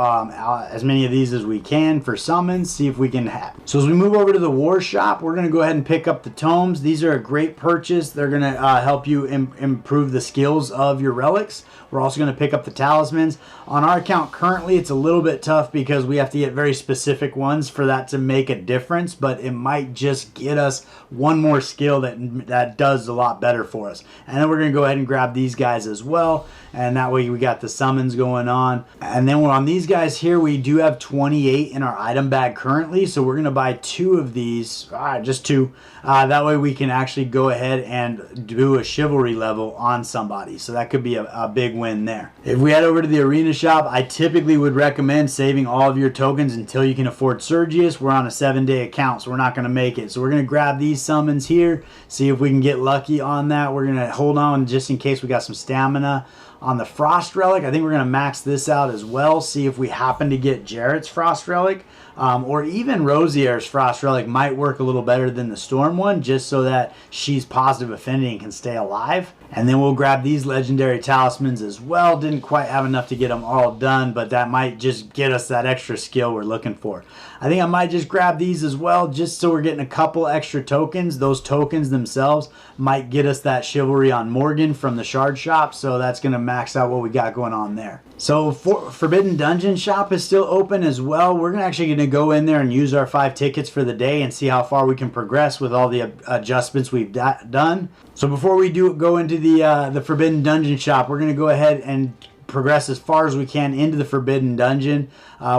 Speaker 1: as many of these as we can for summons, see if we can have. So as we move over to the war shop, we're going to go ahead and pick up the tomes. These are a great purchase. They're going to help you improve the skills of your relics. We're also going to pick up the talismans. On our account currently, it's a little bit tough because we have to get very specific ones for that to make a difference, but it might just get us one more skill that does a lot better for us. And then we're going to go ahead and grab these guys as well, and that way we got the summons going on. And then we're on these guys here. We do have 28 in our item bag currently, so we're going to buy 2 of these, just 2. That way we can actually go ahead and do a chivalry level on somebody, so that could be a big win there. If we head over to the arena shop, I typically would recommend saving all of your tokens until you can afford Sergius. We're on a 7-day account, so we're not going to make it. So we're going to grab these summons here, see if we can get lucky on that. We're going to hold on just in case we got some stamina. On the Frost Relic, I think we're going to max this out as well, see if we happen to get Jarrett's Frost Relic, or even Rosier's Frost Relic might work a little better than the Storm one, just so that she's positive affinity and can stay alive. And then we'll grab these legendary talismans as well. Didn't quite have enough to get them all done, but that might just get us that extra skill we're looking for. I think I might just grab these as well, just so we're getting a couple extra tokens. Those tokens themselves might get us that chivalry on Morgan from the shard shop, so that's going to max out what we got going on there. So Forbidden Dungeon shop is still open as well. We're actually going to go in there and use our 5 tickets for the day and see how far we can progress with all the adjustments we've done. So before we go into the Forbidden Dungeon shop, we're going to go ahead and progress as far as we can into the Forbidden Dungeon.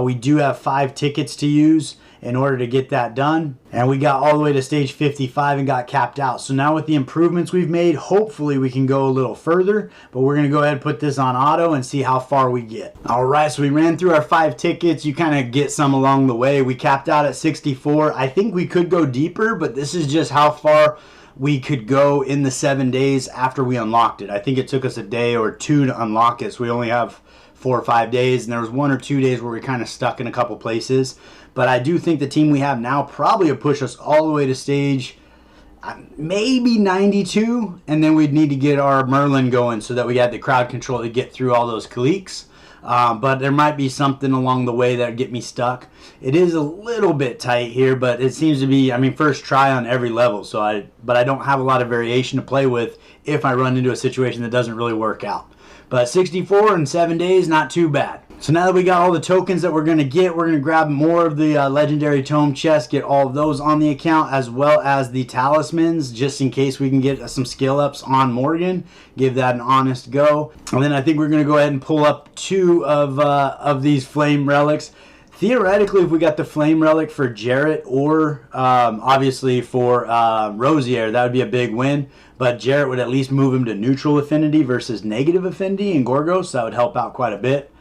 Speaker 1: We do have 5 tickets to use, in order to get that done. And we got all the way to stage 55 and got capped out. So now with the improvements we've made, hopefully we can go a little further, but we're going to go ahead and put this on auto and see how far we get. All right, so we ran through our 5 tickets. You kind of get some along the way. We capped out at 64. I think we could go deeper, but this is just how far we could go in the 7 days after we unlocked it. I think it took us a day or 2 to unlock it, so we only have 4 or 5 days, and there was 1 or 2 days where we kind of stuck in a couple places. But I do think the team we have now probably will push us all the way to stage maybe 92, and then we'd need to get our Merlin going so that we had the crowd control to get through all those cliques. But there might be something along the way that would get me stuck. It is a little bit tight here, but it seems to be, I mean, first try on every level. But I don't have a lot of variation to play with if I run into a situation that doesn't really work out. But 64 in 7 days, not too bad. So now that we got all the tokens that we're going to get, we're going to grab more of the legendary tome chests, get all of those on the account, as well as the talismans, just in case we can get some skill ups on Morgan. Give that an honest go. And then I think we're going to go ahead and pull up 2 of these flame relics. Theoretically, if we got the flame relic for Jarrett or obviously for Rosier, that would be a big win. But Jarrett would at least move him to neutral affinity versus negative affinity in Gorgos. So that would help out quite a bit.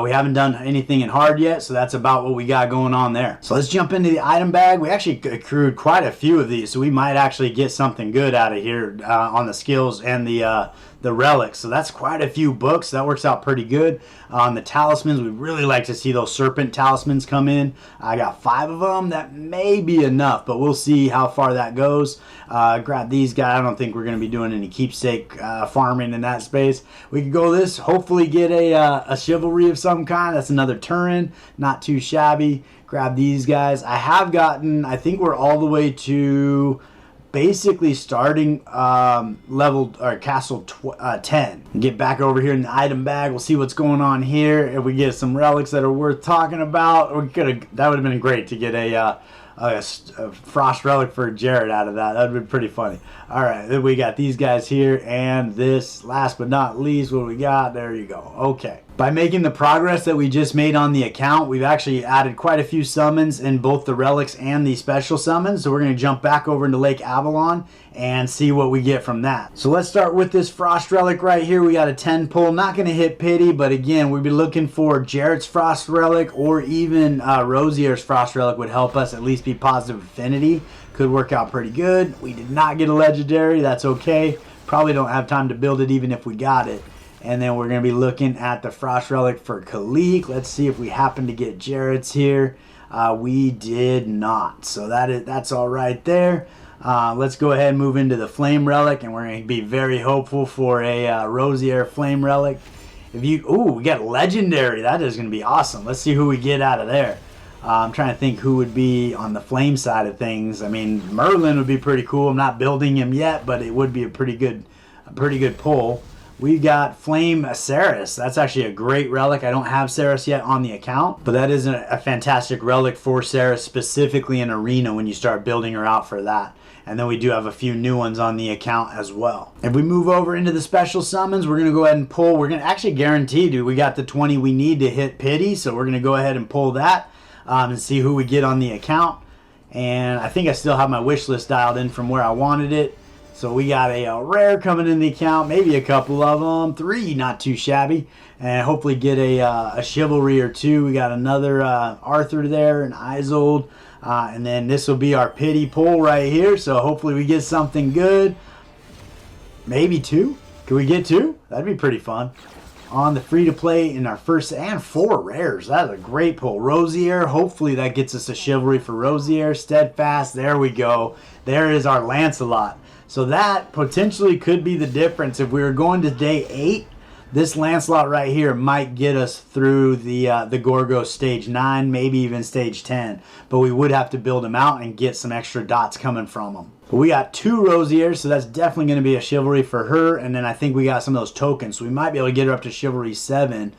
Speaker 1: We haven't done anything in hard yet, so that's about what we got going on there. So let's jump into the item bag. We actually accrued quite a few of these, so we might actually get something good out of here on the skills and the relics. So that's quite a few books. That works out pretty good. On the talismans, we really like to see those serpent talismans come in. I got 5 of them. That may be enough, but we'll see how far that goes. Grab these guys. I don't think we're going to be doing any keepsake farming in that space. We could go this, hopefully get a chivalry of some kind. That's another Turin. Not too shabby. Grab these guys. I have gotten, I think we're all the way to basically starting level or castle 10. Get back over here in the item bag. We'll see what's going on here. If we get some relics that are worth talking about, that would have been great to get a frost relic for Jared out of that. That would be pretty funny. All right, then we got these guys here, and this, last but not least, what we got, there you go. Okay. By making the progress that we just made on the account, we've actually added quite a few summons in both the relics and the special summons. So we're going to jump back over into Lake Avalon and see what we get from that. So let's start with this Frost Relic right here. We got a 10 pull. Not going to hit Pity, but again, we'd be looking for Jarrett's Frost Relic or even Rosier's Frost Relic would help us at least be positive affinity. Could work out pretty good. We did not get a legendary. That's okay. Probably don't have time to build it even if we got it. And then we're going to be looking at the Frost Relic for Khalik. Let's see if we happen to get Jarrett's here. We did not. So that's all right there. Let's go ahead and move into the Flame Relic. And we're going to be very hopeful for a Rosier Flame Relic. We got Legendary. That is going to be awesome. Let's see who we get out of there. I'm trying to think who would be on the flame side of things. I mean, Merlin would be pretty cool. I'm not building him yet, but it would be a pretty good pull. We've got Flame Ceres. That's actually a great relic. I don't have Ceres yet on the account, but that is a fantastic relic for Ceres, specifically in Arena when you start building her out for that. And then we do have a few new ones on the account as well. If we move over into the special summons, we're going to go ahead and pull. We're going to actually guarantee, dude, we got the 20 we need to hit Pity, so we're going to go ahead and pull that and see who we get on the account. And I think I still have my wish list dialed in from where I wanted it. So we got a rare coming in the account, maybe a couple of them, 3, not too shabby, and hopefully get a chivalry or 2. We got another Arthur there, an Isolde, and then this will be our Pity pull right here. So hopefully we get something good, maybe 2. Can we get 2? That'd be pretty fun. On the free to play in our first, and 4 rares. That's a great pull. Rosier, hopefully that gets us a chivalry for Rosier. Steadfast, there we go. There is our Lancelot. So that potentially could be the difference. If we were going to day 8, this Lancelot right here might get us through the Gorgos stage 9, maybe even stage 10. But we would have to build him out and get some extra dots coming from him. But we got 2 Rosiers, so that's definitely going to be a chivalry for her. And then I think we got some of those tokens. So we might be able to get her up to chivalry 7,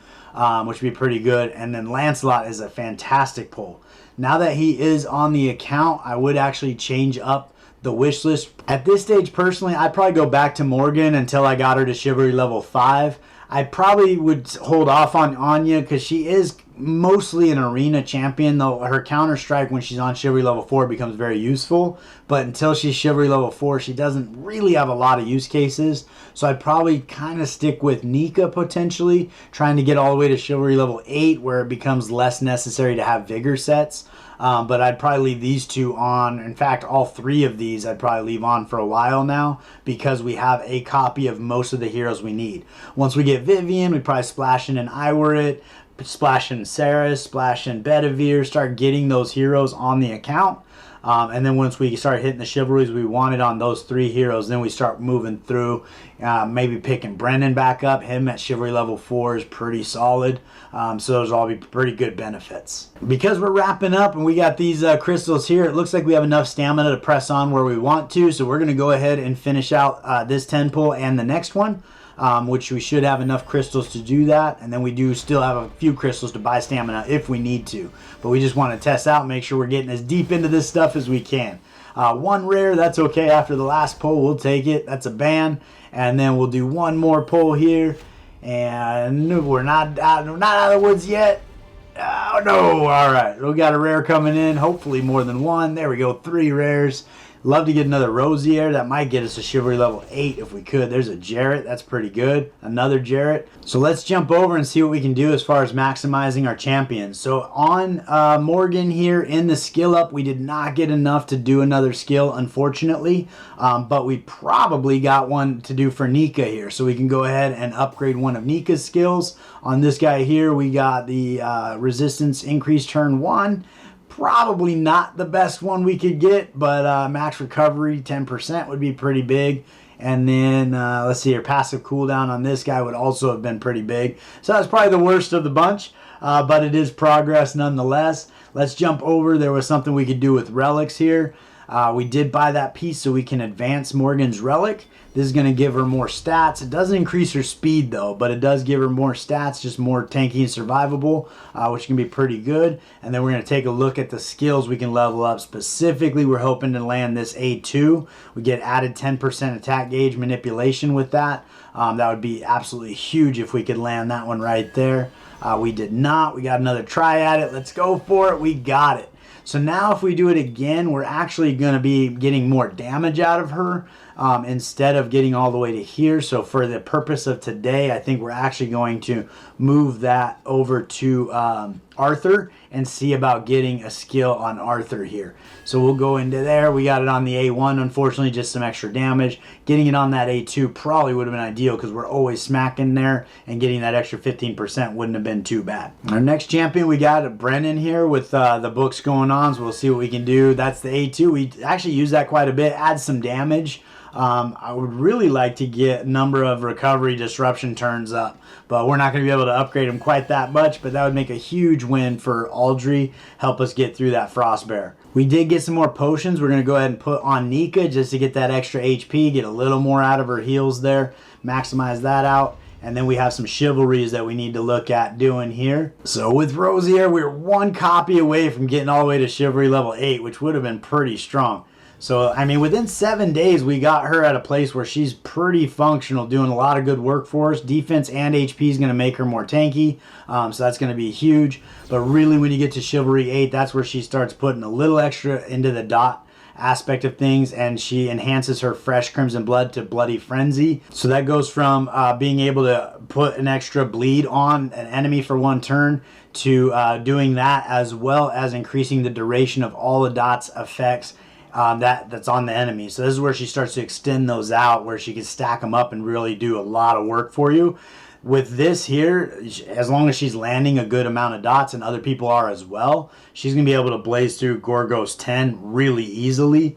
Speaker 1: which would be pretty good. And then Lancelot is a fantastic pull. Now that he is on the account, I would actually change up the wish list. At this stage, personally, I'd probably go back to Morgan until I got her to chivalry level 5. I probably would hold off on Anya because she is mostly an arena champion, though her counter strike when she's on Chivalry level 4 becomes very useful. But until she's Chivalry level 4, she doesn't really have a lot of use cases. So I'd probably kind of stick with Nika potentially, trying to get all the way to Chivalry level 8 where it becomes less necessary to have vigor sets. But I'd probably leave these two on. In fact, all three of these I'd probably leave on for a while now because we have a copy of most of the heroes we need. Once we get Vivian, we probably splash in an Iwarit, splash in Saris, splash in Bedivere, start getting those heroes on the account. And then once we start hitting the chivalries we wanted on those three heroes, then we start moving through, maybe picking Brennan back up. Him at Chivalry level 4 is pretty solid. So those will all be pretty good benefits. Because we're wrapping up and we got these crystals here, it looks like we have enough stamina to press on where we want to. So we're going to go ahead and finish out this 10 pull and the next one. Which we should have enough crystals to do that, and then we do still have a few crystals to buy stamina if we need to, but we just want to test out, make sure we're getting as deep into this stuff as we can. One rare, that's okay. After the last pull, we'll take it. That's a ban, and then we'll do one more pull here, and we're not out of the woods yet. Oh no! All right, we got a rare coming in, hopefully more than one. There we go, 3 rares. Love to get another Rosier. That might get us a Chivalry level 8 if we could. There's a Jarrett. That's pretty good. Another Jarrett. So let's jump over and see what we can do as far as maximizing our champions. So on Morgan here in the skill up, we did not get enough to do another skill, unfortunately. But we probably got one to do for Nika here. So we can go ahead and upgrade one of Nika's skills. On this guy here, we got the resistance increase turn 1. Probably not the best one we could get, but max recovery 10% would be pretty big. And then let's see here, passive cooldown on this guy would also have been pretty big. So that's probably the worst of the bunch, but it is progress nonetheless. Let's jump over. There was something we could do with relics here. We did buy that piece so we can advance Morgan's relic. This is going to give her more stats. It doesn't increase her speed though, but it does give her more stats, just more tanky and survivable, which can be pretty good. And then we're going to take a look at the skills we can level up. Specifically, we're hoping to land this A2. We get added 10% attack gauge manipulation with that. That would be absolutely huge if we could land that one right there. We did not. We got another try at it. Let's go for it. We got it. So now if we do it again, we're actually going to be getting more damage out of her instead of getting all the way to here. So for the purpose of today, I think we're actually going to move that over to Arthur and see about getting a skill on Arthur here. So we'll go into there. We got it on the A1, unfortunately, just some extra damage. Getting it on that A2 probably would have been ideal because we're always smacking there, and getting that extra 15% wouldn't have been too bad. Our next champion, we got a Brennan here with the books going on, so we'll see what we can do. That's the A2. We actually use that quite a bit, adds some damage. I would really like to get number of recovery disruption turns up, but we're not going to be able to upgrade them quite that much, but that would make a huge win for Aldry, help us get through that Frostbear. We did get some more potions. We're going to go ahead and put on Nika just to get that extra HP, get a little more out of her heals there, maximize that out. And then we have some chivalries that we need to look at doing here. So with Rosier, we're one copy away from getting all the way to Chivalry level 8, which would have been pretty strong. So, I mean, within 7 days, we got her at a place where she's pretty functional, doing a lot of good work for us. Defense and HP is going to make her more tanky, so that's going to be huge. But really, when you get to Chivalry 8, that's where she starts putting a little extra into the dot aspect of things, and she enhances her fresh Crimson Blood to Bloody Frenzy. So that goes from being able to put an extra bleed on an enemy for 1 turn to doing that, as well as increasing the duration of all the dot's effects that's on the enemy. So this is where she starts to extend those out, where she can stack them up and really do a lot of work for you. With this here, as long as she's landing a good amount of dots, and other people are as well, she's going to be able to blaze through Gorgos 10 really easily,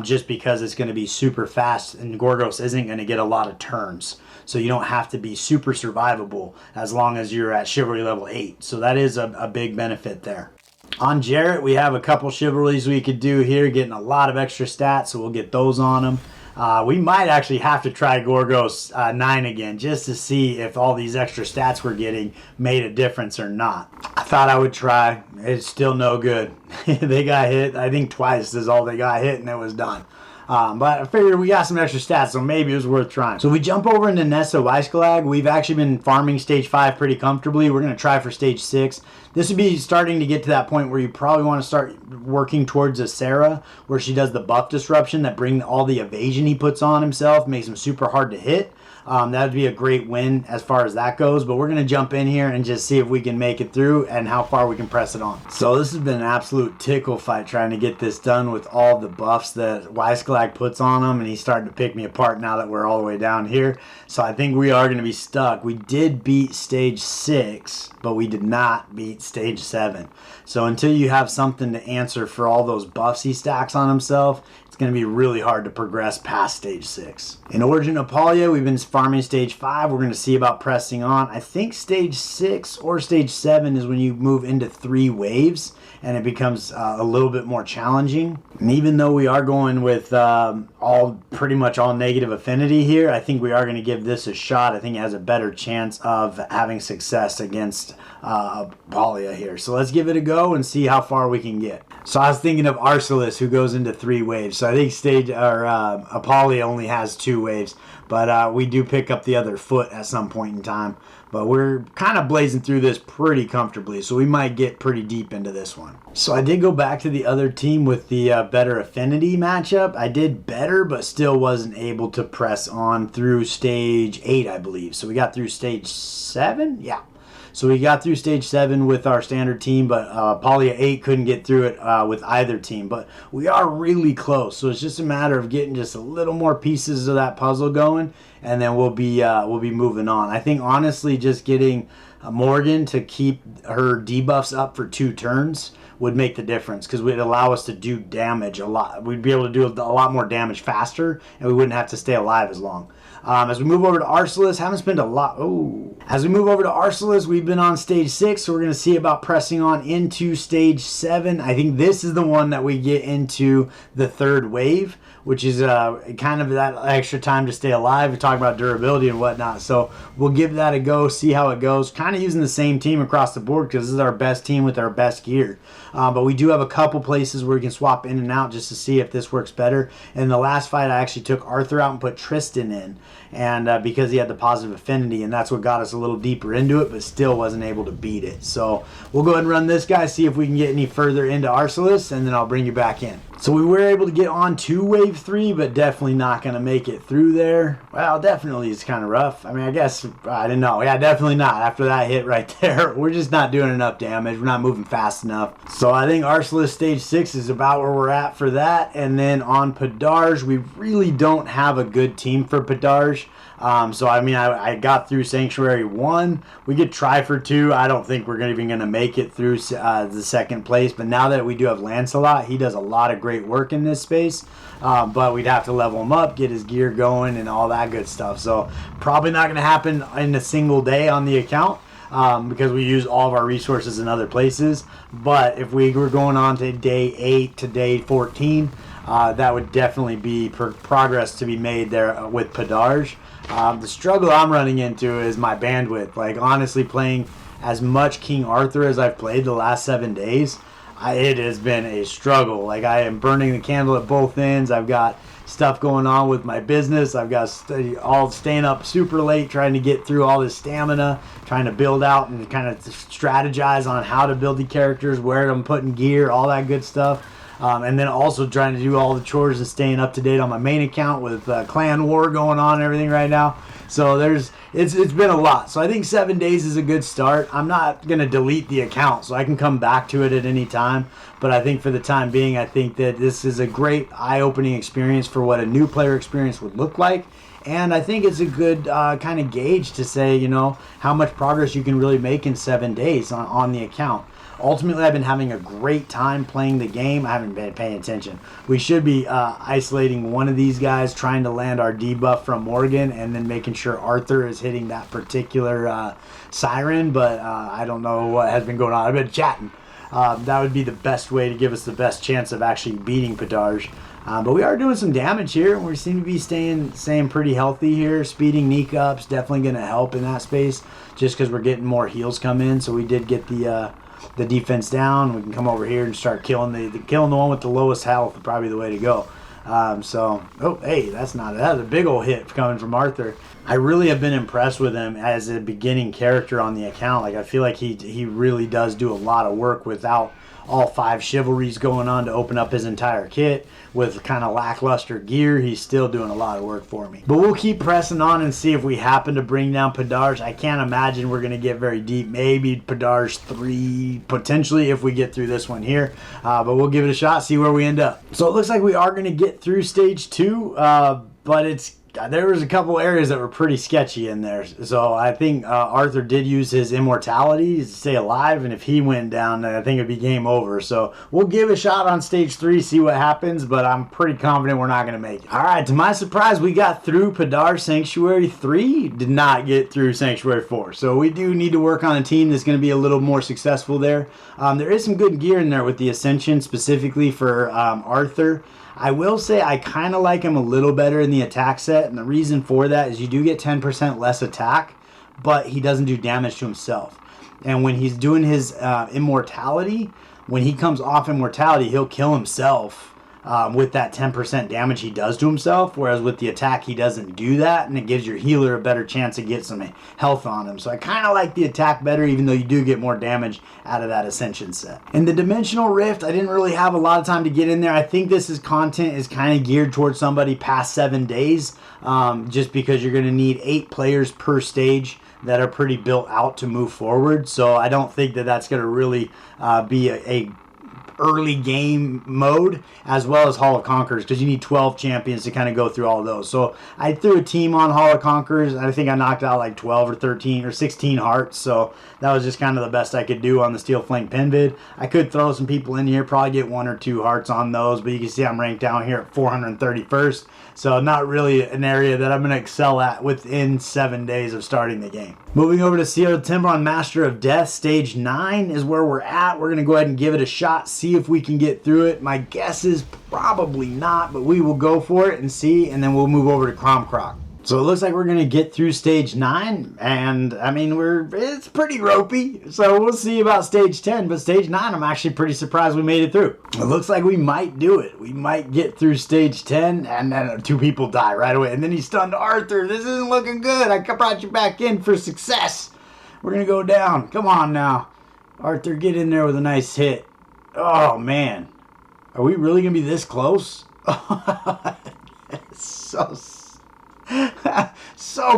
Speaker 1: just because it's going to be super fast, and Gorgos isn't going to get a lot of turns. So you don't have to be super survivable as long as you're at Chivalry level 8. So that is a big benefit there. On Jarrett, we have a couple chivalries we could do here, getting a lot of extra stats, so we'll get those on him. We might actually have to try Gorgos 9 again, just to see if all these extra stats we're getting made a difference or not. I thought I would try. It's still no good. They got hit, I think twice is all they got hit, and it was done. But I figured we got some extra stats, so maybe it was worth trying. So we jump over into Nessa Weiskalag. We've actually been farming stage 5 pretty comfortably. We're going to try for stage 6. This would be starting to get to that point where you probably want to start working towards a Sarah, where she does the buff disruption that bring all the evasion he puts on himself, makes him super hard to hit. That would be a great win as far as that goes, but we're going to jump in here and just see if we can make it through and how far we can press it on. So this has been an absolute tickle fight trying to get this done with all the buffs that Weiskalag puts on him, and he's starting to pick me apart now that we're all the way down here. So I think we are going to be stuck. We did beat stage 6, but we did not beat stage 7. So until you have something to answer for all those buffs he stacks on himself, it's going to be really hard to progress past stage 6. In Origin Apolia, we've been farming stage 5. We're going to see about pressing on. I think stage 6 or stage 7 is when you move into 3 waves and it becomes a little bit more challenging. And even though we are going with pretty much all negative affinity here, I think we are going to give this a shot. I think it has a better chance of having success against Apolia here. So let's give it a go and see how far we can get. So I was thinking of Arcelis, who goes into 3 waves. So I think Apolia only has 2 waves, but we do pick up the other foot at some point in time. But we're kind of blazing through this pretty comfortably, so we might get pretty deep into this one. So I did go back to the other team with the better affinity matchup. I did better, but still wasn't able to press on through stage 8, I believe. So we got through stage 7? Yeah. So we got through stage 7 with our standard team, but Apolia 8 couldn't get through it with either team. But we are really close, so it's just a matter of getting just a little more pieces of that puzzle going, and then we'll be moving on. I think honestly, just getting Morgan to keep her debuffs up for 2 turns would make the difference, because it would allow us to do damage a lot. We'd be able to do a lot more damage faster, and we wouldn't have to stay alive as long. As we move over to Arcelis, haven't spent a lot. As we move over to Arcelis, we've been on stage 6, so we're going to see about pressing on into stage 7. I think this is the one that we get into the 3rd wave, which is kind of that extra time to stay alive. We talk about durability and whatnot, so we'll give that a go, see how it goes. Kind of using the same team across the board, because this is our best team with our best gear. But we do have a couple places where we can swap in and out just to see if this works better. In the last fight, I actually took Arthur out and put Tristan in, and because he had the positive affinity, and that's what got us a little deeper into it, but still wasn't able to beat it. So we'll go ahead and run this guy, see if we can get any further into Arcelis, and then I'll bring you back in. So we were able to get on to wave 3, but definitely not going to make it through there. Well, definitely it's kind of rough. I mean, I guess, I didn't know. Yeah, definitely not. After that hit right there, we're just not doing enough damage. We're not moving fast enough. So I think Arcelis stage 6 is about where we're at for that. And then on Padarge, we really don't have a good team for Padarge. So I mean, I got through Sanctuary 1. We could try for 2. I don't think we're even going to make it through the 2nd place. But now that we do have Lancelot, he does a lot of great work in this space. But we'd have to level him up, get his gear going, and all that good stuff. So probably not going to happen in a single day on the account. Because we use all of our resources in other places. But if we were going on to day 8 to day 14, that would definitely be progress to be made there with Padarge. The struggle I'm running into is my bandwidth. Like, honestly, playing as much King Arthur as I've played the last 7 days, it has been a struggle. Like, I am burning the candle at both ends. I've got stuff going on with my business. I've got all staying up super late trying to get through all this stamina, trying to build out and kind of strategize on how to build the characters, where I'm putting gear, all that good stuff. And then also trying to do all the chores and staying up to date on my main account with clan war going on and everything right now. So it's been a lot. So I think 7 days is a good start. I'm not going to delete the account, so I can come back to it at any time. But I think for the time being, I think that this is a great eye-opening experience for what a new player experience would look like. And I think it's a good kind of gauge to say, you know, how much progress you can really make in 7 days on the account. Ultimately, I've been having a great time playing the game. I haven't been paying attention. We should be isolating one of these guys, trying to land our debuff from Morgan, and then making sure Arthur is hitting that particular siren. But I don't know what has been going on. I've been chatting. That would be the best way to give us the best chance of actually beating Padarge. But we are doing some damage here. We seem to be staying pretty healthy here. Speeding Nika up's definitely going to help in that space, just because we're getting more heals come in. So we did get the defense down. We can come over here and start killing the one with the lowest health, probably the way to go. Oh, hey, that was a big old hit coming from Arthur. I really have been impressed with him as a beginning character on the account. Like, I feel like he really does do a lot of work without all 5 chivalries going on to open up his entire kit. With kind of lackluster gear, he's still doing a lot of work for me. But we'll keep pressing on and see if we happen to bring down Padarj. I can't imagine we're going to get very deep. Maybe Padarj 3, potentially, if we get through this one here. But we'll give it a shot, see where we end up. So it looks like we are going to get through stage 2, but there was a couple areas that were pretty sketchy in there. So I think Arthur did use his immortality to stay alive, and if he went down, I think it'd be game over. So we'll give a shot on stage 3, see what happens, but I'm pretty confident we're not going to make it. All right, to my surprise, we got through Padarj Sanctuary 3, did not get through Sanctuary 4. So we do need to work on a team that's going to be a little more successful there. There is some good gear in there with the Ascension, specifically for Arthur. I will say I kind of like him a little better in the attack set, and the reason for that is you do get 10% less attack, but he doesn't do damage to himself. And when he's doing his immortality, when he comes off immortality, he'll kill himself with that 10% damage he does to himself, whereas with the attack he doesn't do that, and it gives your healer a better chance to get some health on him. So I kind of like the attack better, even though you do get more damage out of that Ascension set. In the Dimensional Rift, I didn't really have a lot of time to get in there. I think content is kind of geared towards somebody past 7 days, just because you're going to need 8 players per stage that are pretty built out to move forward. So I don't think that's going to really be a early game mode, as well as Hall of Conquerors, because you need 12 champions to kind of go through all of those. So I threw a team on Hall of Conquerors. I think I knocked out like 12 or 13 or 16 hearts, so that was just kind of the best I could do on the Steel Flank Pinvid. I could throw some people in here, probably get 1 or 2 hearts on those, but you can see I'm ranked down here at 431st, so not really an area that I'm going to excel at within 7 days of starting the game. Moving over to Seal Timbron Master of Death, stage 9 is where we're at. We're going to go ahead and give it a shot, see if we can get through it. My guess is probably not, but we will go for it and see, and then we'll move over to Cromcroc. So it looks like we're going to get through stage 9, and I mean, it's pretty ropey, so we'll see about stage 10, but stage 9, I'm actually pretty surprised we made it through. It looks like we might do it. We might get through stage 10, and then 2 people die right away, and then he stunned Arthur. This isn't looking good. I brought you back in for success. We're going to go down. Come on now. Arthur, get in there with a nice hit. Oh, man. Are we really going to be this close? It's so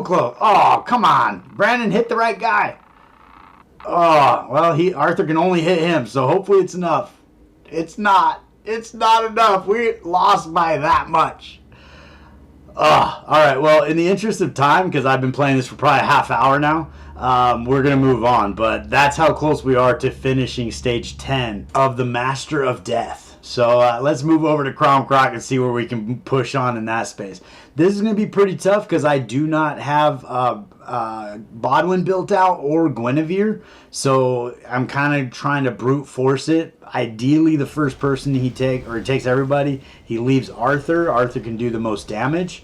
Speaker 1: close. Oh, come on. Brennan, hit the right guy. Oh, well, Arthur can only hit him, so hopefully it's enough. It's not. It's not enough. We lost by that much. All right. Well, in the interest of time, because I've been playing this for probably a half hour now, we're going to move on. But that's how close we are to finishing stage 10 of the Master of Death. So let's move over to Cromcroc and see where we can push on in that space. This is going to be pretty tough because I do not have Bodwin built out or Guinevere. So I'm kind of trying to brute force it. Ideally, the first person he takes everybody. He leaves Arthur. Arthur can do the most damage.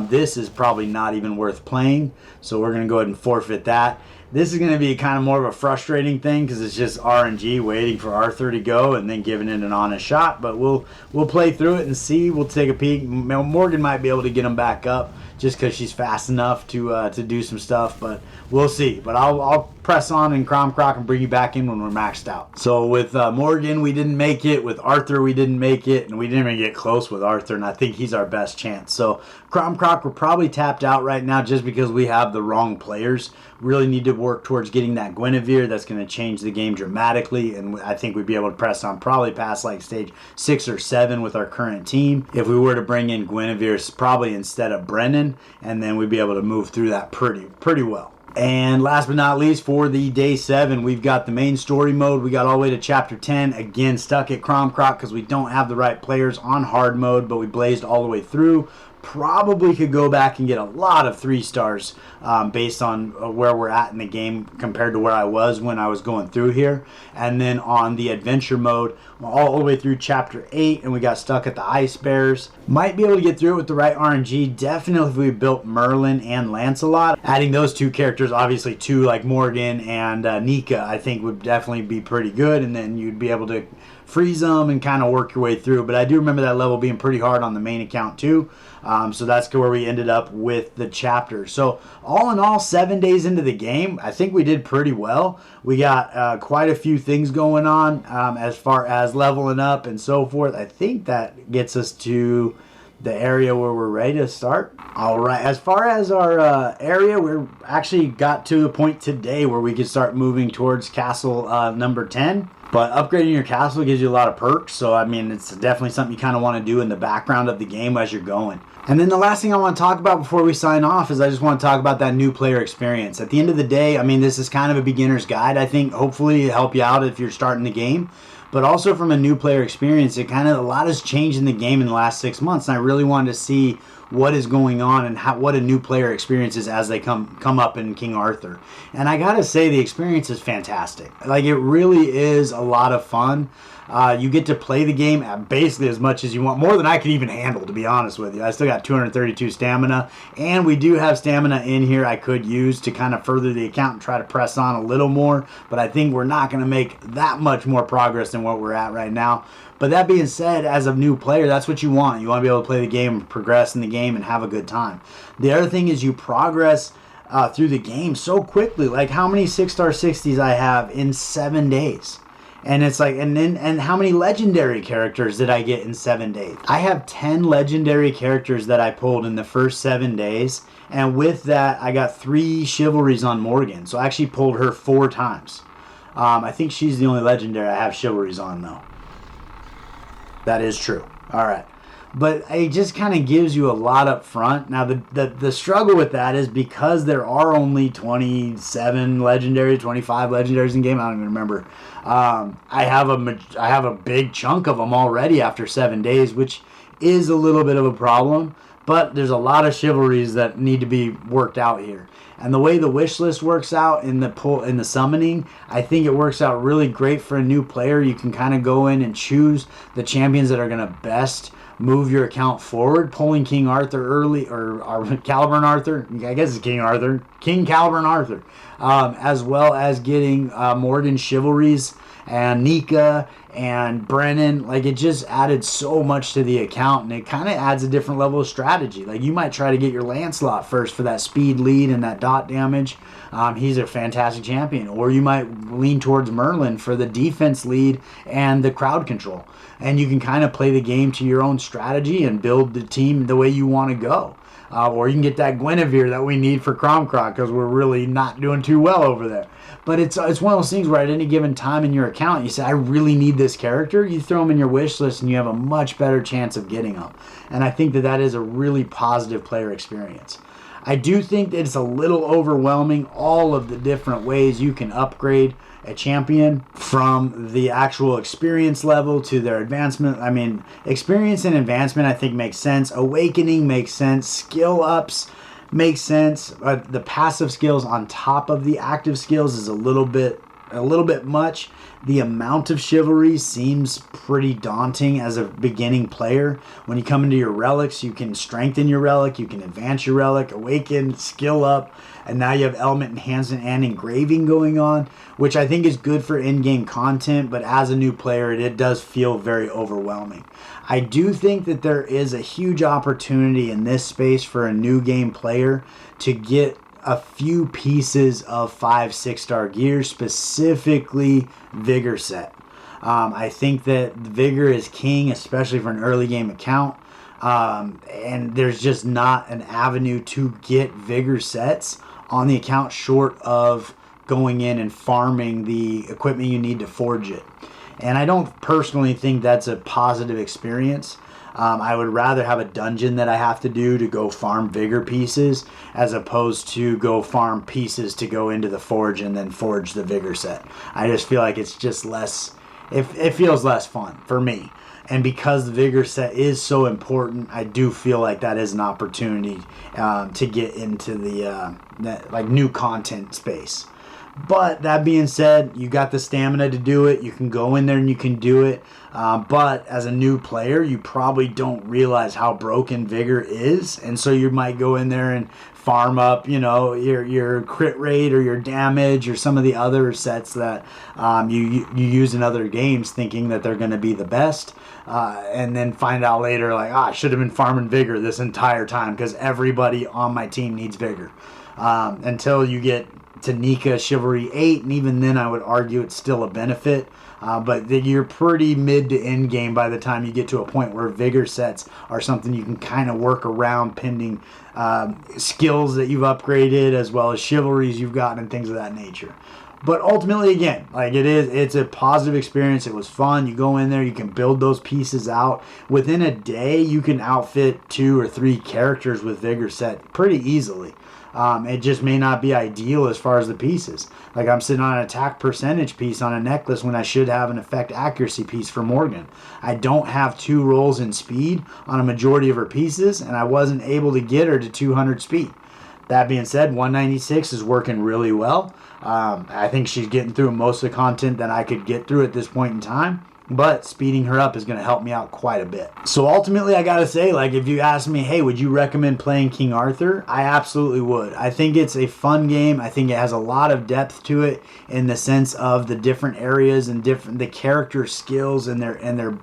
Speaker 1: This is probably not even worth playing. So we're going to go ahead and forfeit that. This is going to be kind of more of a frustrating thing because it's just RNG waiting for Arthur to go and then giving it an honest shot. But we'll play through it and see. We'll take a peek. Morgan might be able to get him back up just because she's fast enough to do some stuff. But we'll see. But I'll press on in Cromcroc and bring you back in when we're maxed out. So with Morgan, we didn't make it. With Arthur, we didn't make it. And we didn't even get close with Arthur. And I think he's our best chance. So Cromcroc, we're probably tapped out right now just because we have the wrong players. Really need to work towards getting that Guinevere. That's going to change the game dramatically, and I think we'd be able to press on probably past like stage 6 or 7 with our current team. If we were to bring in Guinevere, probably instead of Brennan, and then we'd be able to move through that pretty well. And last but not least, for the day 7, we've got the main story mode. We got all the way to chapter 10. Again, stuck at Cromcroc because we don't have the right players on hard mode, but we blazed all the way through. Probably could go back and get a lot of 3 stars based on where we're at in the game compared to where I was when I was going through here. And then on the adventure mode, we're all the way through chapter 8 and we got stuck at the Ice Bears. Might be able to get through it with the right RNG. Definitely if we built Merlin and Lancelot. Adding those 2 characters, obviously 2 like Morgan and Nika, I think would definitely be pretty good. And then you'd be able to freeze them and kind of work your way through. But I do remember that level being pretty hard on the main account too. So that's where we ended up with the chapter. So all in all, 7 days into the game, I think we did pretty well. We got quite a few things going on as far as leveling up and so forth. I think that gets us to the area where we're ready to start. All right, as far as our area, we're actually got to the point today where we can start moving towards castle number 10. But upgrading your castle gives you a lot of perks, so I mean, it's definitely something you kind of want to do in the background of the game as you're going. And then the last thing I want to talk about before we sign off is I just want to talk about that new player experience. At the end of the day, I mean, this is kind of a beginner's guide. I think hopefully it'll help you out if you're starting the game. But also from a new player experience, a lot has changed in the game in the last 6 months, and I really wanted to see what is going on and what a new player experience is as they come up in King Arthur. And I gotta say, the experience is fantastic. Like, it really is a lot of fun. You get to play the game basically as much as you want, more than I could even handle, to be honest with you. I still got 232 stamina, and we do have stamina in here I could use to kind of further the account and try to press on a little more, but I think we're not going to make that much more progress than what we're at right now. But that being said, as a new player, that's what you want. You want to be able to play the game, progress in the game, and have a good time. The other thing is you progress through the game so quickly. Like, how many 6-star 60s I have in 7 days. And it's like, and how many legendary characters did I get in 7 days? I have 10 legendary characters that I pulled in the first 7 days. And with that, I got 3 chivalries on Morgan. So I actually pulled her 4 times. I think she's the only legendary I have chivalries on, though. That is true. All right. But it just kind of gives you a lot up front. Now, the struggle with that is because there are only 27 legendaries, 25 legendaries in game. I don't even remember. I have a big chunk of them already after 7 days, which is a little bit of a problem. But there's a lot of chivalries that need to be worked out here. And the way the wish list works out in the summoning, I think it works out really great for a new player. You can kind of go in and choose the champions that are going to best move your account forward. Pulling King Arthur early, or Caliburn Arthur, I guess it's King Arthur, King Caliburn Arthur, as well as getting Morgan chivalries and Nika and Brennan. Like, it just added so much to the account, and it kind of adds a different level of strategy. Like, you might try to get your Lancelot first for that speed lead and that dot damage. He's a fantastic champion. Or you might lean towards Merlin for the defense lead and the crowd control. And you can kind of play the game to your own strategy and build the team the way you want to go. Or you can get that Guinevere that we need for Cromcroc because we're really not doing too well over there. But it's one of those things where at any given time in your account, you say, I really need this character. You throw them in your wish list and you have a much better chance of getting them. And I think that is a really positive player experience. I do think that it's a little overwhelming, all of the different ways you can upgrade a champion, from the actual experience level to their advancement. I mean, experience and advancement I think makes sense. Awakening makes sense. Skill ups makes sense. The passive skills on top of the active skills is a little bit much. The amount of chivalry seems pretty daunting as a beginning player. When you come into your relics, you can strengthen your relic, you can advance your relic, awaken, skill up, and now you have element enhancement and engraving going on, which I think is good for in-game content, but as a new player, it does feel very overwhelming. I do think that there is a huge opportunity in this space for a new game player to get a few pieces of 5-6-star gear, specifically Vigor set. I think that Vigor is king, especially for an early game account. And there's just not an avenue to get Vigor sets on the account short of going in and farming the equipment you need to forge it. And I don't personally think that's a positive experience. I would rather have a dungeon that I have to do to go farm Vigor pieces as opposed to go farm pieces to go into the forge and then forge the Vigor set. I just feel like it's just less, it feels less fun for me. And because the Vigor set is so important, I do feel like that is an opportunity to get into the like new content space. But that being said, you got the stamina to do it. You can go in there and you can do it. But as a new player, you probably don't realize how broken Vigor is. And so you might go in there and farm up, you know, your crit rate or your damage or some of the other sets that you use in other games thinking that they're going to be the best. And then find out later, like, I should have been farming Vigor this entire time because everybody on my team needs Vigor. Until you get to Nika Chivalry 8, and even then I would argue it's still a benefit. But you're pretty mid to end game by the time you get to a point where Vigor sets are something you can kind of work around pending skills that you've upgraded as well as chivalries you've gotten and things of that nature. But ultimately, again, like it's a positive experience. It was fun. You go in there, you can build those pieces out. Within a day, you can outfit 2 or 3 characters with Vigor set pretty easily. It just may not be ideal as far as the pieces. Like I'm sitting on an attack percentage piece on a necklace when I should have an effect accuracy piece for Morgan. I don't have 2 rolls in speed on a majority of her pieces, and I wasn't able to get her to 200 speed. That being said, 196 is working really well. I think she's getting through most of the content that I could get through at this point in time. But speeding her up is going to help me out quite a bit. So ultimately, I got to say, like, if you ask me, hey, would you recommend playing King Arthur? I absolutely would. I think it's a fun game. I think it has a lot of depth to it in the sense of the different areas and the character skills and their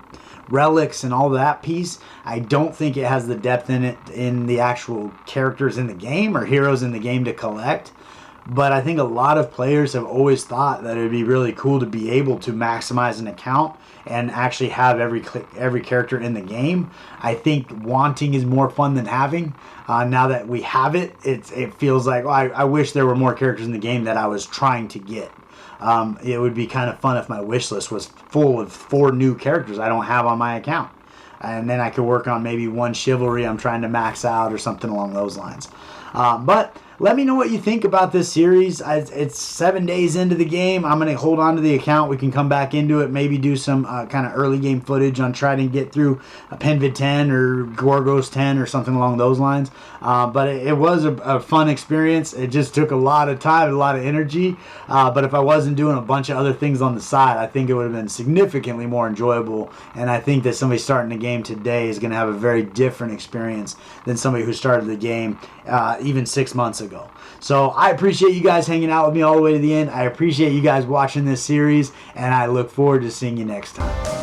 Speaker 1: relics and all that piece. I don't think it has the depth in it in the actual characters in the game or heroes in the game to collect. But I think a lot of players have always thought that it would be really cool to be able to maximize an account and actually have every character in the game. I think wanting is more fun than having. Now that we have it, it feels like, well, I wish there were more characters in the game that I was trying to get. It would be kind of fun if my wish list was full of 4 new characters I don't have on my account. And then I could work on maybe 1 chivalry I'm trying to max out or something along those lines. But let me know what you think about this series. It's 7 days into the game. I'm going to hold on to the account. We can come back into it, maybe do some kind of early game footage on trying to get through a Penvid 10 or Gorgos 10 or something along those lines. But it was a fun experience. It just took a lot of time, a lot of energy. But if I wasn't doing a bunch of other things on the side, I think it would have been significantly more enjoyable. And I think that somebody starting the game today is going to have a very different experience than somebody who started the game even 6 months ago. So I appreciate you guys hanging out with me all the way to the end. I appreciate you guys watching this series, and I look forward to seeing you next time.